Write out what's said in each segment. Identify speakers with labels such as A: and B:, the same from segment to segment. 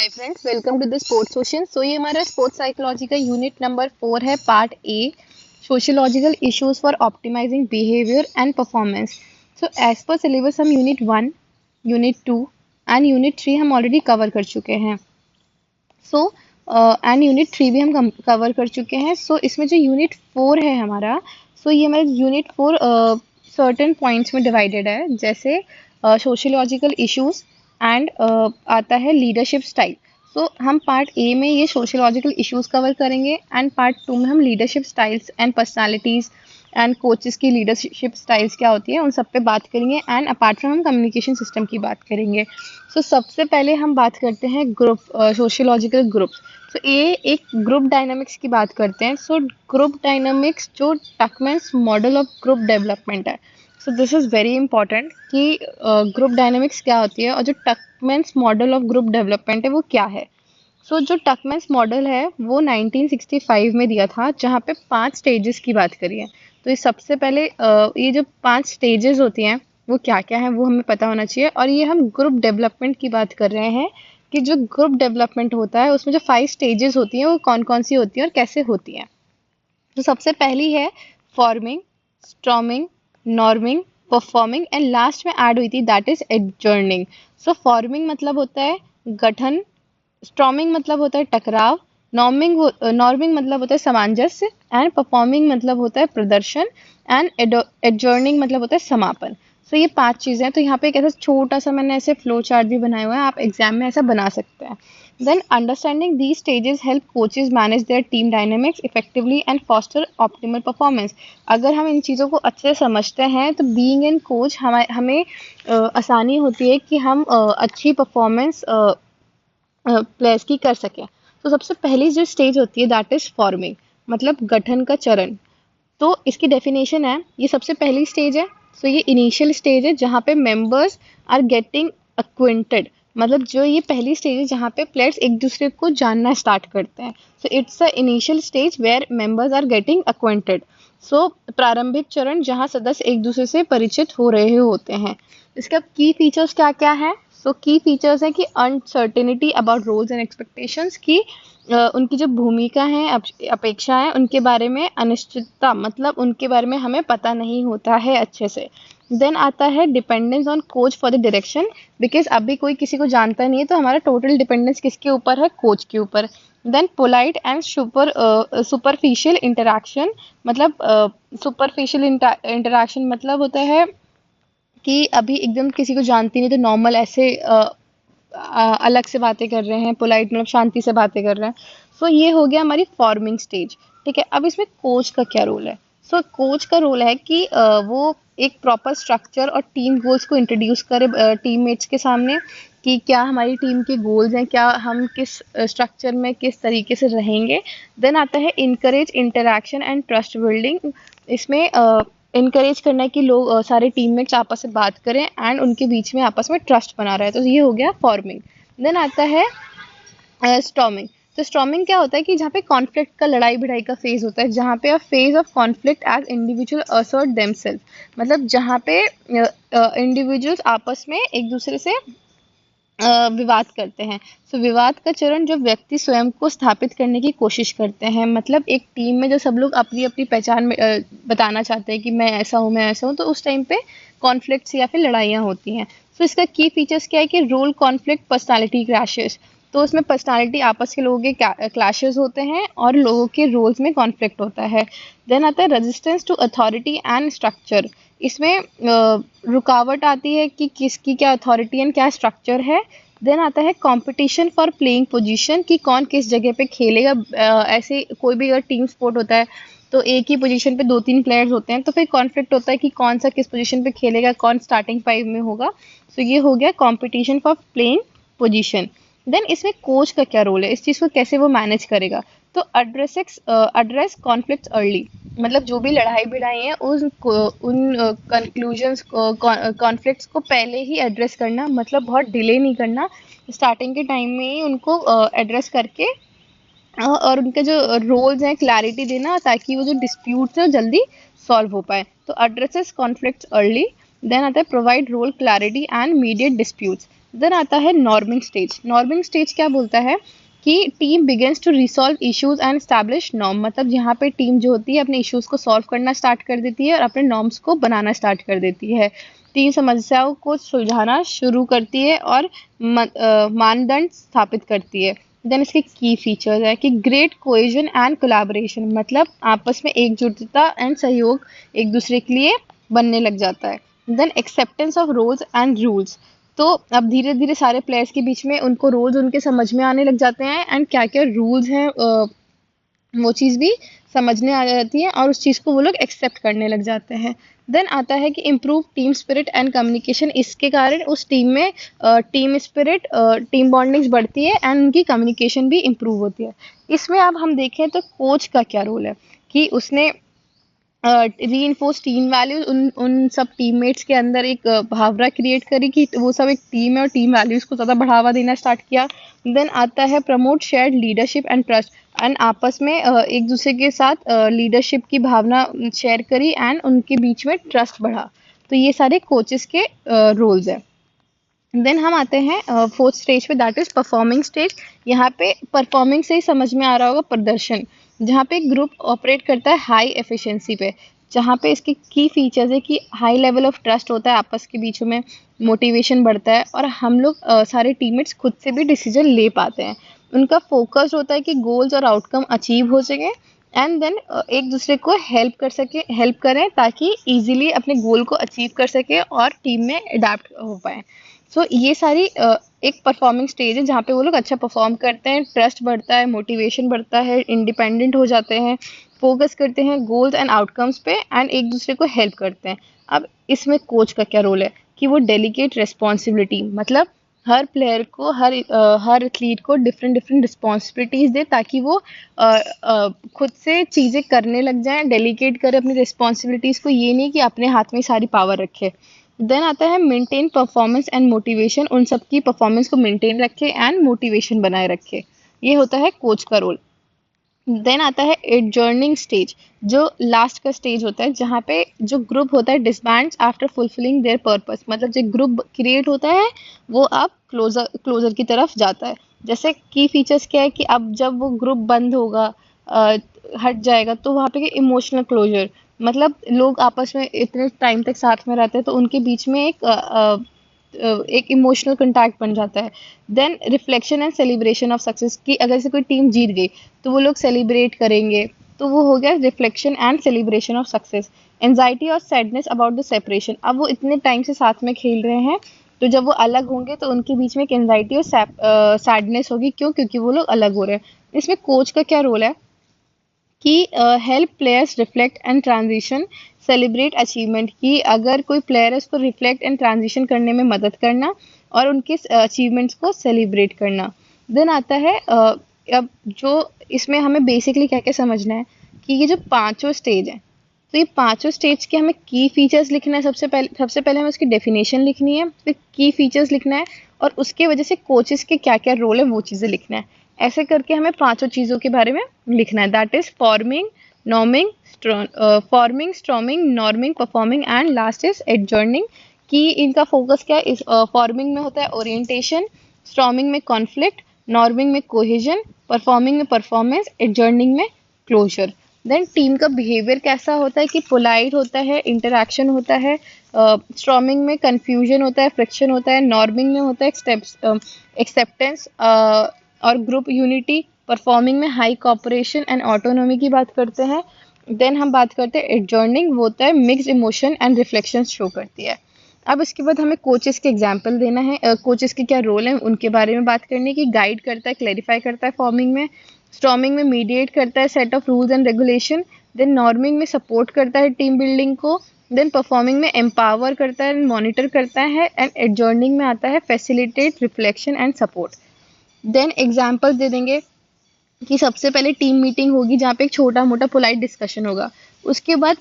A: Hi friends, welcome to the sports session. So ये हमारा sports psychology का unit number 4 है, part A, sociological issues for optimizing behaviour and performance. So as per syllabus हम unit 1, unit 2 and unit 3 हम already cover कर चुके हैं। So and unit 3 भी हम कवर कर चुके हैं। सो इसमें जो यूनिट 4 है हमारा, ये हमारा यूनिट 4 सर्टेन पॉइंट्स में डिवाइडेड है, जैसे सोशियोलॉजिकल इश्यूज एंड आता है लीडरशिप स्टाइल। हम पार्ट ए में ये सोशियोलॉजिकल इश्यूज कवर करेंगे एंड पार्ट 2 में हम leadership styles and personalities and coaches की लीडरशिप स्टाइल्स क्या होती है उन सब पे बात करेंगे। एंड अपार्ट फ्रॉम हम कम्युनिकेशन सिस्टम की बात करेंगे। सबसे पहले हम बात करते हैं ग्रुप, सोशियोलॉजिकल ग्रुप्स। ये एक ग्रुप डायनामिक्स की बात करते हैं। ग्रुप डायनामिक्स जो टकमैन्स मॉडल ऑफ ग्रुप डेवलपमेंट है। दिस इज़ वेरी इंपॉर्टेंट कि ग्रुप डायनामिक्स क्या होती है और जो टकमैन्स मॉडल ऑफ ग्रुप डेवलपमेंट है वो क्या है। जो टकमैन्स मॉडल है वो 1965 में दिया था, जहाँ पे 5 स्टेजेस की बात करी है। ये सबसे पहले ये जो 5 स्टेजेस होती हैं वो क्या क्या है वो हमें पता होना चाहिए। और ये हम ग्रुप डेवलपमेंट की बात कर रहे हैं कि जो ग्रुप डेवलपमेंट होता है उसमें जो 5 स्टेजेस होती हैं वो कौन कौन सी होती हैं और कैसे होती हैं। सबसे पहली है forming, storming, norming, performing and last में ऐड हुई थी दैट इज एडजर्निंग। फॉर्मिंग मतलब होता है गठन, स्टॉर्मिंग मतलब होता है टकराव, नॉर्मिंग मतलब होता है सामंजस्य एंड परफॉर्मिंग मतलब होता है प्रदर्शन एंड एडजर्निंग मतलब होता है समापन। ये 5 चीज़ें हैं। तो यहाँ पे एक ऐसा छोटा सा मैंने ऐसे फ्लो चार्ट भी बनाया हुआ है, आप एग्जाम में ऐसा बना सकते हैं। Then understanding these stages help coaches manage their team dynamics effectively and foster optimal performance. अगर हम इन चीज़ों को अच्छे से समझते हैं तो being in coach हमें आसानी होती है कि हम अच्छी परफॉर्मेंस प्लेयर्स की कर सकें। सबसे पहली जो स्टेज होती है दैट इज़ फॉर्मिंग, मतलब गठन का चरण। इसकी डेफिनेशन है, ये सबसे पहली स्टेज है। ये इनिशियल स्टेज है जहाँ पे मेंबर्स आर गेटिंग अक्वेंटेड, मतलब जो ये पहली स्टेज है जहाँ पे प्लेयर्स एक दूसरे को जानना स्टार्ट करते हैं। It's a initial stage where members are getting acquainted. प्रारंभिक चरण जहाँ सदस्य एक दूसरे से परिचित हो रहे होते हैं। इसका की फीचर्स क्या क्या है? की फीचर्स है कि uncertainty about roles and expectations, की उनकी जो भूमिका है, अपेक्षा है, उनके बारे में अनिश्चितता, मतलब उनके बारे में हमें पता नहीं होता है अच्छे से। देन आता है dependence on coach for the direction, because अभी कोई किसी को जानता नहीं है तो हमारा टोटल डिपेंडेंस किसके ऊपर है? कोच के ऊपर। Then polite and superficial interaction, मतलब सुपरफिशियल इंटरेक्शन मतलब होता है कि अभी एकदम किसी को जानती नहीं तो नॉर्मल ऐसे अलग से बातें कर रहे हैं, पोलाइट मतलब शांति से बातें कर रहे हैं। ये हो गया हमारी फॉर्मिंग स्टेज। ठीक है, अब इसमें कोच का क्या रोल है? कोच का रोल है कि वो एक प्रॉपर स्ट्रक्चर और टीम गोल्स को इंट्रोड्यूस करे टीममेट्स के सामने कि क्या हमारी टीम के गोल्स हैं, क्या हम किस स्ट्रक्चर में किस तरीके से रहेंगे। देन आता है encourage interaction and trust building. इसमें इनकरेज करना है कि लोग सारे टीममेट्स आपस में बात करें एंड उनके बीच में आपस में ट्रस्ट बना रहा है। ये हो गया फॉर्मिंग। देन आता है स्टॉर्मिंग। स्टॉर्मिंग क्या होता है कि जहाँ पे कॉन्फ्लिक्ट का, लड़ाई भिड़ाई का फेज होता है, जहाँ पे phase of conflict as individual assert themself, मतलब जहाँ पे इंडिविजुअल्स आपस में एक दूसरे से विवाद करते हैं। विवाद का चरण जो व्यक्ति स्वयं को स्थापित करने की कोशिश करते हैं, मतलब एक टीम में जो सब लोग अपनी अपनी पहचान बताना चाहते हैं कि मैं ऐसा हूँ, मैं ऐसा हूँ, तो उस टाइम पे कॉन्फ्लिक्ट्स या फिर लड़ाइयाँ होती हैं। इसका की फीचर्स क्या है कि रोल कॉन्फ्लिक्ट, पर्सनालिटी क्रैशेस। उसमें पर्सनालिटी आपस के लोगों के क्लैशेस होते हैं और लोगों के रोल्स में कॉन्फ्लिक्ट होता है। देन आता है resistance to authority and structure. इसमें रुकावट आती है कि किसकी क्या अथॉरिटी एंड क्या स्ट्रक्चर है। देन आता है कंपटीशन फॉर प्लेइंग पोजीशन, कि कौन किस जगह पे खेलेगा। ऐसे कोई भी अगर टीम स्पोर्ट होता है तो एक ही पोजीशन पे 2-3 प्लेयर्स होते हैं, तो फिर कॉन्फ्लिक्ट होता है कि कौन सा किस पोजीशन पे खेलेगा, कौन स्टार्टिंग 5 में होगा। ये हो गया competition for playing position. Then इसमें कोच का क्या रोल है, इस चीज़ को कैसे वो मैनेज करेगा? तो एड्रेस कॉन्फ्लिक्ट अर्ली, मतलब जो भी लड़ाई भिड़ाई है उन कंक्लूजन्स कॉन्फ्लिक्ट्स को पहले ही एड्रेस करना, मतलब बहुत डिले नहीं करना, स्टार्टिंग के टाइम में ही उनको एड्रेस करके और उनके जो रोल्स हैं क्लैरिटी देना, ताकि वो जो डिस्प्यूट्स हैं जल्दी सॉल्व हो पाए। तो एड्रेसेस कॉन्फ्लिक्ट्स अर्ली। देन आता है provide role clarity and mediate disputes, then आता है नॉर्मिंग स्टेज। नॉर्मिंग स्टेज क्या बोलता है कि team begins to resolve issues and establish norm, मतलब यहाँ पे टीम जो होती है अपने इश्यूज को सॉल्व करना स्टार्ट कर देती है और अपने नॉर्म्स को बनाना स्टार्ट कर देती है। टीम समस्याओं को सुलझाना शुरू करती है और मानदंड स्थापित करती है। देन इसके की फीचर्स है कि ग्रेट कोहेजन एंड कोलैबोरेशन, मतलब आपस में एकजुटता एंड सहयोग एक दूसरे के लिए बनने लग जाता है। Then acceptance of roles and rules, तो अब धीरे धीरे सारे प्लेयर्स के बीच में उनको रोल्स उनके समझ में आने लग जाते हैं एंड क्या क्या रूल्स हैं वो चीज़ भी समझने आ जाती है और उस चीज़ को वो लोग एक्सेप्ट करने लग जाते हैं। देन आता है कि improve team spirit and communication, इसके कारण उस टीम में टीम स्पिरिट टीम बॉन्डिंग्स बढ़ती है एंड उनकी कम्युनिकेशन भी इम्प्रूव होती है। इसमें अब हम देखें तो कोच का क्या रोल है कि उसने री इन्फोर्स टीम वैल्यूज, उन उन सब टीममेट्स के अंदर एक भावना क्रिएट करी कि वो सब एक टीम है और टीम वैल्यूज को ज़्यादा बढ़ावा देना स्टार्ट किया। देन आता है promote shared leadership and trust, and आपस में एक दूसरे के साथ लीडरशिप की भावना शेयर करी एंड उनके बीच में ट्रस्ट बढ़ा। तो ये सारे कोचेस के रोल्स हैं। देन हम आते हैं फोर्थ स्टेज पे, दैट इज परफॉर्मिंग स्टेज। यहाँ पे परफॉर्मिंग से ही समझ में आ रहा होगा प्रदर्शन, जहाँ पे ग्रुप ऑपरेट करता है हाई एफिशिएंसी पे, जहाँ पे इसके की फीचर्स है कि हाई लेवल ऑफ ट्रस्ट होता है आपस के बीच में, मोटिवेशन बढ़ता है और हम लोग सारे टीममेट्स खुद से भी डिसीजन ले पाते हैं। उनका फोकस होता है कि गोल्स और आउटकम अचीव हो सके एंड देन एक दूसरे को हेल्प करें ताकि इजीली अपने गोल को अचीव कर सके और टीम में अडेप्ट हो पाए। सो ये सारी एक परफॉर्मिंग स्टेज है जहाँ पे वो लोग अच्छा परफॉर्म करते हैं, ट्रस्ट बढ़ता है, मोटिवेशन बढ़ता है, इंडिपेंडेंट हो जाते हैं, फोकस करते हैं गोल्स एंड आउटकम्स पे एंड एक दूसरे को हेल्प करते हैं। अब इसमें कोच का क्या रोल है कि वो डेलीकेट रिस्पॉन्सिबिलिटी, मतलब हर प्लेयर को हर एथलीट को डिफरेंट डिफरेंट रिस्पॉन्सिबिलिटीज दे ताकि वो खुद से चीज़ें करने लग जाएं, डेलीकेट करे अपनी रिस्पॉन्सिबिलिटीज़ को, ये नहीं कि अपने हाथ में सारी पावर रखे। देन आता है मेंटेन परफॉर्मेंस एंड मोटिवेशन, उन सबकी परफॉर्मेंस को मेंटेन रखे एंड मोटिवेशन बनाए रखे, ये होता है कोच का रोल। देन आता है एडजर्निंग स्टेज, जो लास्ट का स्टेज होता है जहाँ पे जो ग्रुप होता है डिसबैंड्स आफ्टर फुलफिलिंग देयर पर्पस, मतलब जो ग्रुप क्रिएट होता है वो अब क्लोजर की तरफ जाता है। जैसे की फीचर्स क्या है कि अब जब वो ग्रुप बंद होगा, अ, हट जाएगा, तो वहाँ पे इमोशनल क्लोजर, मतलब लोग आपस में इतने टाइम तक साथ में रहते हैं तो उनके बीच में एक इमोशनल कंटैक्ट बन जाता है। Then reflection and celebration of success, कि अगर से कोई टीम जीत गई तो वो लोग सेलिब्रेट करेंगे, तो वो हो गया reflection and celebration of success. Anxiety और सैडनेस अबाउट द सेपरेशन, अब वो इतने टाइम से साथ में खेल रहे हैं तो जब वो अलग होंगे तो उनके बीच में एक एंजाइटी और सैडनेस होगी, क्यों? क्योंकि वो लोग अलग हो रहे हैं। इसमें कोच का क्या रोल है कि help players reflect and transition, celebrate achievement, कि अगर कोई प्लेयर है उसको रिफ्लेक्ट एंड ट्रांजिशन करने में मदद करना और उनके अचीवमेंट्स को सेलिब्रेट करना। देन आता है अब जो इसमें हमें बेसिकली क्या क्या समझना है कि ये जो पांचों स्टेज है, तो ये पांचों स्टेज के हमें की फीचर्स लिखना है। सबसे पहले हमें उसकी डेफिनेशन लिखनी है, फिर की फीचर्स लिखना है और उसके वजह से कोचेस के क्या क्या रोल है वो चीज़ें लिखना है। ऐसे करके हमें पांचों चीज़ों के बारे में लिखना है, that is forming, norming, storming, norming, performing and last is एडजर्निंग। कि इनका फोकस क्या है, इस फॉर्मिंग में होता है ओरिएंटेशन, स्ट्रॉमिंग में कॉन्फ्लिक्ट, नॉर्मिंग में कोहेजन, परफॉर्मिंग में परफॉर्मेंस, एडजर्निंग में क्लोजर। देन टीम का बिहेवियर कैसा होता है कि पोलाइट होता है, इंटरैक्शन होता है, स्ट्रॉमिंग में कंफ्यूजन होता है, फ्रिक्शन होता है, नॉर्मिंग में होता है एक्सेप्टेंस और ग्रुप यूनिटी, परफॉर्मिंग में हाई कॉपरेशन एंड ऑटोनॉमी की बात करते हैं। देन हम बात करते हैं एडजर्निंग, वो होता है mix emotion and reflection show करती है। अब इसके बाद हमें कोचेस के एग्जाम्पल देना है, कोचेस के क्या रोल है उनके बारे में बात करनी है कि गाइड करता है, क्लैरिफाई करता है फॉर्मिंग में, स्टॉर्मिंग में मीडिएट करता है set of rules and regulation, then norming में सपोर्ट करता है टीम बिल्डिंग को, देन परफॉर्मिंग में एम्पावर करता है, मॉनिटर करता है एंड एडजर्निंग में आता है facilitate reflection and support. Then example दे देंगे कि सबसे पहले टीम मीटिंग होगी जहाँ पे एक छोटा मोटा पोलाइट डिस्कशन होगा, उसके बाद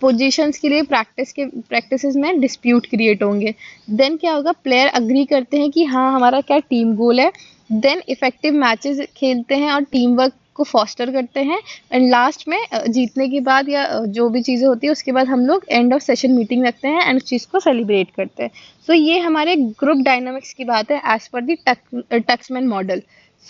A: पोजीशंस के लिए प्रैक्टिसेस में डिस्प्यूट क्रिएट होंगे, देन क्या होगा, प्लेयर अग्री करते हैं कि हाँ हमारा क्या टीम गोल है, देन इफेक्टिव मैचेस खेलते हैं और टीम वर्क को फॉस्टर करते हैं एंड लास्ट में जीतने के बाद या जो भी चीज़ें होती है उसके बाद हम लोग एंड ऑफ सेशन मीटिंग रखते हैं एंड उस चीज़ को सेलिब्रेट करते हैं. सो ये हमारे ग्रुप डायनामिक्स की बात है एज पर दी टक्समैन मॉडल.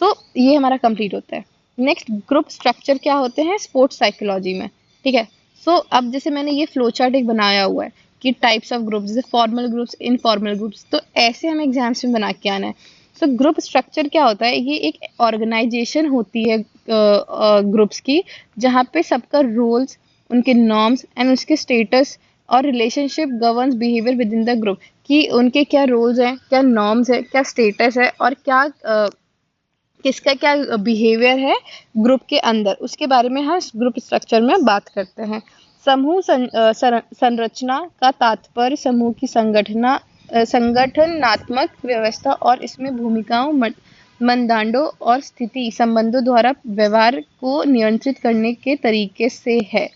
A: सो ये हमारा कंप्लीट होता है. नेक्स्ट ग्रुप स्ट्रक्चर क्या होते हैं स्पोर्ट्स साइकोलॉजी में. ठीक है. सो अब जैसे मैंने ये फ्लो चार्ट एक बनाया हुआ है कि टाइप्स ऑफ ग्रुप्स जैसे फॉर्मल ग्रुप्स इनफॉर्मल ग्रुप्स, तो ऐसे हमें एग्जाम्स में बना के आना है. सो ग्रुप स्ट्रक्चर क्या होता है, ये एक ऑर्गेनाइजेशन होती है ग्रुप्स की जहाँ पे सबका रोल्स, उनके नॉर्म्स एंड उसके स्टेटस और relationship governs behaviour within the group, कि उनके क्या रोल्स हैं, क्या नॉर्म्स है, क्या स्टेटस है और क्या किसका क्या बिहेवियर है ग्रुप के अंदर, उसके बारे में हम ग्रुप स्ट्रक्चर में बात करते हैं. समूह संरचना का तात्पर्य समूह की संगठनात्मक व्यवस्था और इसमें भूमिकाओं मानदंडों और स्थिति संबंधों द्वारा व्यवहार को नियंत्रित करने के तरीके से है.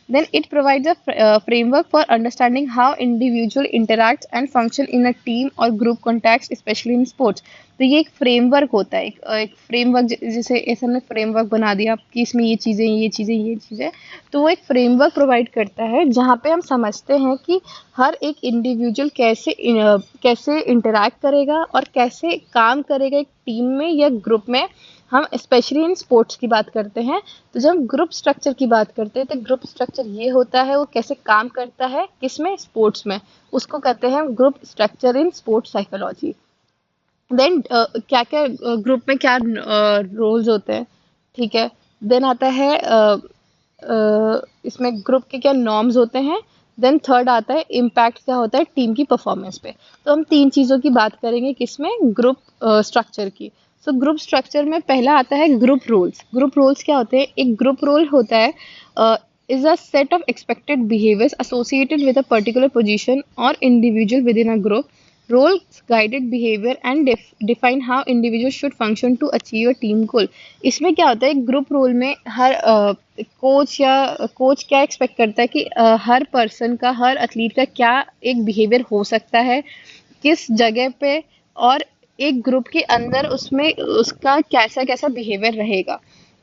A: Then it provides a framework for understanding how individual interacts and function in a team or group context, especially in sports. तो ये एक फ्रेमवर्क होता है, एक फ्रेमवर्क जैसे ऐसे हमने फ्रेमवर्क बना दिया कि इसमें ये चीज़ें ये चीज़ें ये चीज़ें, तो वो एक फ्रेमवर्क प्रोवाइड करता है जहाँ पे हम समझते हैं कि हर एक इंडिविजुअल कैसे इंटरैक्ट करेगा और कैसे काम करेगा एक टीम में या ग्रुप में. हम स्पेशली इन स्पोर्ट्स की बात करते हैं. तो जब हम ग्रुप स्ट्रक्चर की बात करते हैं तो ग्रुप स्ट्रक्चर ये होता है वो कैसे काम करता है किसमें, स्पोर्ट्स में, उसको कहते हैं group structure in sports psychology. Then क्या क्या ग्रुप में क्या रोल्स होते हैं. ठीक है. देन आता है इसमें ग्रुप के क्या नॉर्म्स होते हैं. देन थर्ड आता है इम्पैक्ट क्या होता है टीम की परफॉर्मेंस पे. तो हम तीन चीज़ों की बात करेंगे किसमें, ग्रुप स्ट्रक्चर की. सो ग्रुप स्ट्रक्चर में पहला आता है ग्रुप रोल्स. ग्रुप रोल्स क्या होते हैं, एक ग्रुप रोल होता है is a set of expected behaviours associated with a particular position और individual within a group. Roles guided behaviour and define how individual should function to achieve a team goal. इसमें क्या होता है, group role में हर coach क्या expect करता है कि हर पर्सन का, हर एथलीट का क्या एक बिहेवियर हो सकता है किस जगह पे, और एक ग्रुप के अंदर उसमें उसका कैसा कैसा बिहेवियर रहेगा.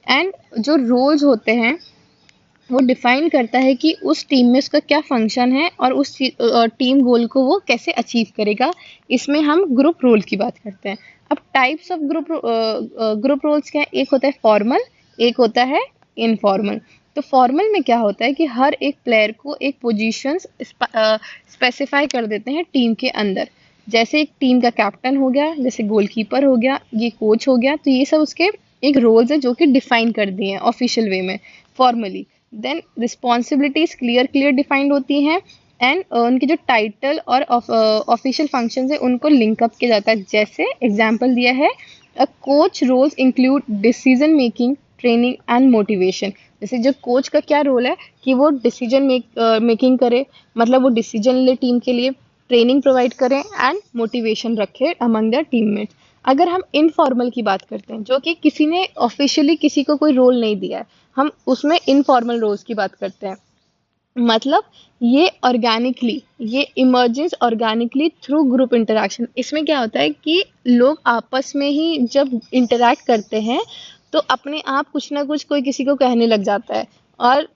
A: एंड जो रोल्स होते हैं वो डिफाइन करता है कि उस टीम में उसका क्या फंक्शन है और उस टीम गोल को वो कैसे अचीव करेगा. इसमें हम ग्रुप रोल की बात करते हैं. अब टाइप्स ऑफ ग्रुप रोल्स क्या है, एक होता है फॉर्मल, एक होता है इनफॉर्मल. तो फॉर्मल में क्या होता है कि हर एक प्लेयर को एक पोजीशन स्पेसिफाई कर देते हैं टीम के अंदर. जैसे एक टीम का कैप्टन हो गया, जैसे गोलकीपर हो गया, ये कोच हो गया, तो ये सब उसके एक रोल्स है जो कि डिफाइन कर दिए हैं ऑफिशियल वे में formally. Then responsibilities clear defined होती हैं एंड उनके जो टाइटल और ऑफिशियल फंक्शंस है उनको लिंकअप किया जाता है. जैसे एग्जांपल दिया है, a coach roles include decision making, training and motivation. जैसे जो कोच का क्या रोल है कि वो डिसीजन मेकिंग करे, मतलब वो डिसीजन ले टीम के लिए, ट्रेनिंग प्रोवाइड करें एंड मोटिवेशन रखे अमंग द टीममेट्स. अगर हम इनफॉर्मल की बात करते हैं जो कि किसी ने ऑफिशियली किसी को कोई रोल नहीं दिया है, हम उसमें इनफॉर्मल रोल्स की बात करते हैं. मतलब ये emergence organically through group interaction. इसमें क्या होता है कि लोग आपस में ही जब इंटरेक्ट करते हैं तो अपने आप कुछ ना कुछ कोई किसी को कहने लग जाता है, और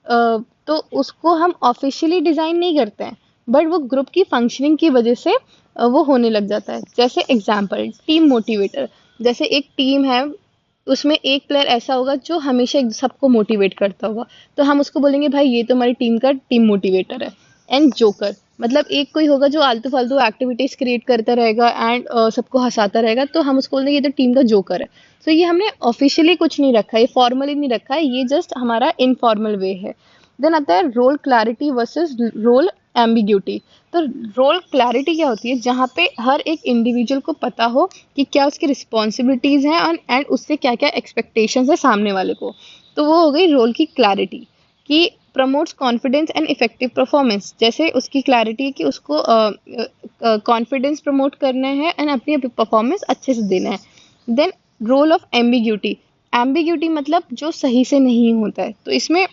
A: तो उसको हम ऑफिशियली डिज़ाइन नहीं करते हैं बट वो ग्रुप की फंक्शनिंग की वजह से वो होने लग जाता है. जैसे एग्जाम्पल टीम मोटिवेटर. जैसे एक टीम है, उसमें एक प्लेयर ऐसा होगा जो हमेशा सबको मोटिवेट करता होगा, तो हम उसको बोलेंगे भाई ये तो हमारी टीम का टीम मोटिवेटर है. एंड जोकर, मतलब एक कोई होगा जो आलतू फालतू एक्टिविटीज क्रिएट करता रहेगा एंड सबको हंसाता रहेगा, तो हम उसको बोलेंगे ये तो टीम का जोकर है. तो ये हमने ऑफिशियली कुछ नहीं रखा है, ये फॉर्मली नहीं रखा है, ये जस्ट हमारा इनफॉर्मल वे है. देन आता है role clarity versus role ambiguity. तो रोल क्लैरिटी क्या होती है, जहाँ पे हर एक इंडिविजुअल को पता हो कि क्या उसकी रिस्पॉन्सिबिलिटीज़ हैं एंड उससे क्या क्या एक्सपेक्टेशंस है सामने वाले को. तो वो हो गई रोल की क्लैरिटी, कि promotes confidence and effective performance. जैसे उसकी क्लैरिटी है कि उसको कॉन्फिडेंस प्रमोट करना है एंड अपनी परफॉर्मेंस अच्छे से देना है. Then role of ambiguity. Ambiguity मतलब जो सही से नहीं होता है, तो इसमें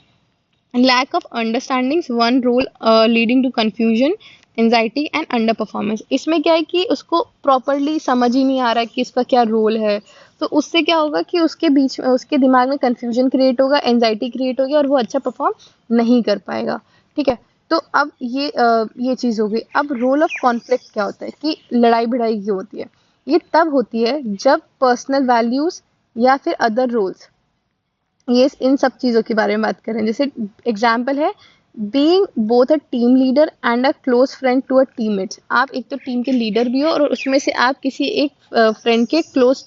A: lack of understandings one role leading to confusion, anxiety and under performance. इसमें क्या है कि उसको प्रॉपरली समझ ही नहीं आ रहा कि इसका क्या रोल है, तो उससे क्या होगा कि उसके बीच में उसके दिमाग में कंफ्यूजन क्रिएट होगा, एंजाइटी क्रिएट होगी और वो अच्छा परफॉर्म नहीं कर पाएगा। ठीक है, तो अब ये चीज़ हो गई। अब रोल ऑफ कॉन्फ्लिक्ट क्या होता है कि लड़ाई भिड़ाई क्यों होती है? ये तब होती है जब पर्सनल वैल्यूज या फिर अदर रोल्स, ये इन सब चीज़ों के बारे में बात करें। जैसे एग्जाम्पल है being both a team leader and a close friend to a teammates. आप एक तो टीम के लीडर भी हो और उसमें से आप किसी एक फ्रेंड के क्लोज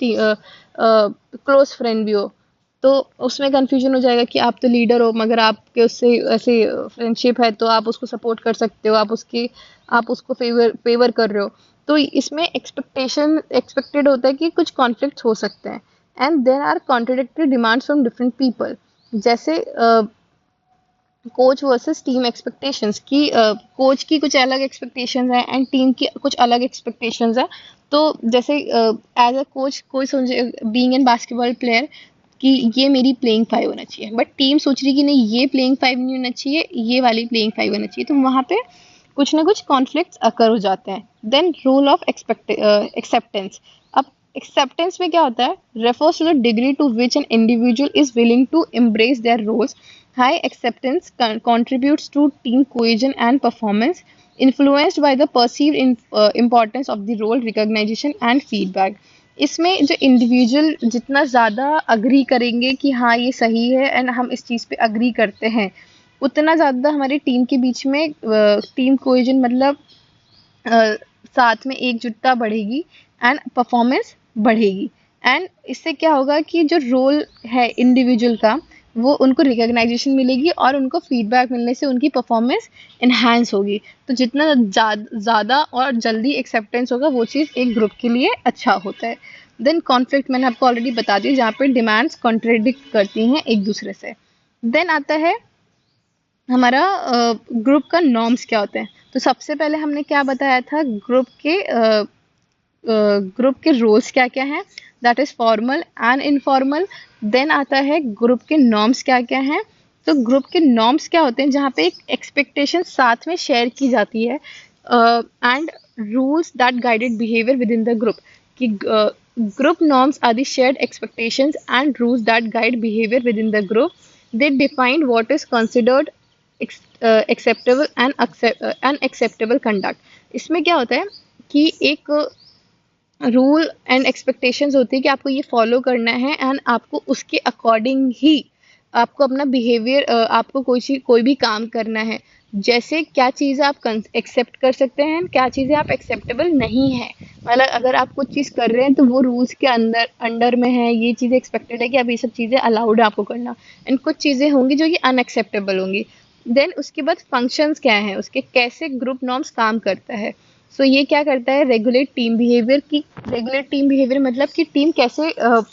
A: फ्रेंड भी हो, तो उसमें कंफ्यूजन हो जाएगा कि आप तो लीडर हो मगर आपके उससे ऐसे फ्रेंडशिप है तो आप उसको सपोर्ट कर सकते हो, आप उसको फेवर कर रहे हो। तो इसमें एक्सपेक्टेड होता है कि कुछ कॉन्फ्लिक्ट्स हो सकते हैं and there are contradictory demands from different people. जैसे कोच वर्सेस टीम एक्सपेक्टेशंस की, कोच की कुछ अलग एक्सपेक्टेशंस हैं एंड टीम की कुछ अलग एक्सपेक्टेशंस हैं। तो जैसे एज अ कोच कोई सोचे बीइंग एन बास्केटबॉल प्लेयर कि ये मेरी प्लेइंग फाइव होना चाहिए, बट टीम सोच रही कि नहीं ये प्लेइंग फाइव नहीं होना चाहिए, ये वाली प्लेइंग फाइव होना चाहिए, तो वहाँ पे कुछ ना कुछ कॉन्फ्लिक्ट्स अकर हो जाते हैं। Then role of acceptance. अब एक्सेप्टेंस में क्या होता है? Refers to the degree to which an individual is willing to embrace their roles. High acceptance contributes to team cohesion and performance, influenced by the perceived importance of the role, recognition and feedback. इसमें जो individual जितना ज़्यादा agree करेंगे कि हाँ ये सही है एंड हम इस चीज़ पे अग्री करते हैं, उतना ज़्यादा हमारी टीम के बीच में टीम कोहेजन मतलब अ, साथ में एकजुटता बढ़ेगी एंड परफॉर्मेंस बढ़ेगी। एंड इससे क्या होगा कि जो रोल है इंडिविजुअल का वो उनको रिकग्नाइजेशन मिलेगी और उनको फीडबैक मिलने से उनकी परफॉर्मेंस इन्हांस होगी। तो जितना ज़्यादा और जल्दी एक्सेप्टेंस होगा वो चीज़ एक ग्रुप के लिए अच्छा होता है। देन कॉन्फ्लिक्ट मैंने आपको ऑलरेडी बता दी, जहाँ पे डिमांड्स कॉन्ट्रडिक्ट करती हैं एक दूसरे से। देन आता है हमारा ग्रुप का नॉर्म्स क्या होते हैं। तो सबसे पहले हमने क्या बताया था, ग्रुप के रोल्स क्या क्या हैं, that is formal and informal. Then आता है ग्रुप के नॉर्म्स क्या क्या हैं। तो ग्रुप के नॉर्म्स क्या होते हैं? जहाँ पे एक एक्सपेक्टेशन साथ में शेयर की जाती है and rules that guided behaviour within the group. कि group norms are the shared expectations and rules that guide behaviour within the group. They define what is considered acceptable and unacceptable conduct. इसमें क्या होता है कि एक rule and expectations होती है कि आपको ये फॉलो करना है एंड आपको उसके अकॉर्डिंग ही आपको अपना बिहेवियर, आपको कोई भी काम करना है। जैसे क्या चीज़ें आप एक्सेप्ट कर सकते हैं, क्या चीज़ें आप एक्सेप्टेबल नहीं है। मतलब अगर आप कुछ चीज़ कर रहे हैं तो वो रूल्स के अंदर अंडर में है, ये चीज़ें एक्सपेक्टेड है कि अब ये सब चीज़ें अलाउड है आपको करना, एंड कुछ चीज़ें होंगी जो कि अनएक्सेप्टेबल होंगी। देन उसके बाद फंक्शंस क्या हैं उसके, कैसे ग्रुप नॉर्म्स काम करता है। सो ये क्या करता है, रेगुलेट टीम बिहेवियर की। रेगुलेट टीम बिहेवियर मतलब कि टीम कैसे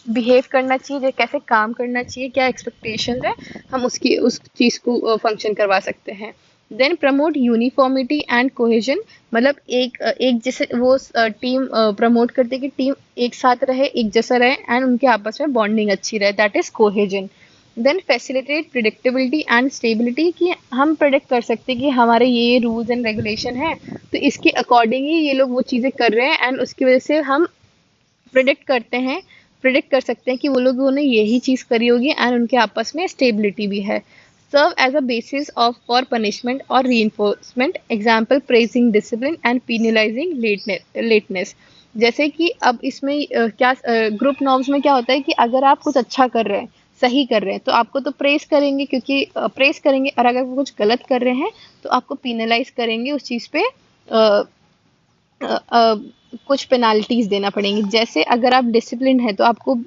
A: बिहेव करना चाहिए, कैसे काम करना चाहिए, क्या एक्सपेक्टेशन है, हम उसकी उस चीज़ को फंक्शन करवा सकते हैं। Then promote uniformity and cohesion. मतलब एक जैसे वो टीम प्रमोट करते हैं कि टीम एक साथ रहे, एक जैसा रहे एंड उनके आपस में बॉन्डिंग अच्छी रहे, that is cohesion. Then facilitate predictability and stability. कि हम प्रेडिक्ट कर सकते हैं कि हमारे ये रूल्स एंड रेगुलेशन है तो इसके अकॉर्डिंग ही ये लोग वो चीज़ें कर रहे हैं एंड उसकी वजह से हम प्रिडिक्ट कर सकते हैं कि वो लोगों ने यही चीज़ करी होगी एंड उनके आपस में स्टेबिलिटी भी है। Serve as a basis of for punishment और re example praising discipline and penalising lateness. जैसे कि अब इसमें क्या ग्रुप नॉर्म्स में क्या होता है कि अगर आप कुछ अच्छा कर रहे हैं, सही कर रहे हैं, तो आपको तो प्रेस करेंगे, क्योंकि प्रेस करेंगे, और अगर वो कुछ गलत कर रहे हैं तो आपको पीनलाइज करेंगे उस चीज़ पे, कुछ पेनाल्टीज देना पड़ेंगी। जैसे अगर आप डिसिप्लिन है तो आपको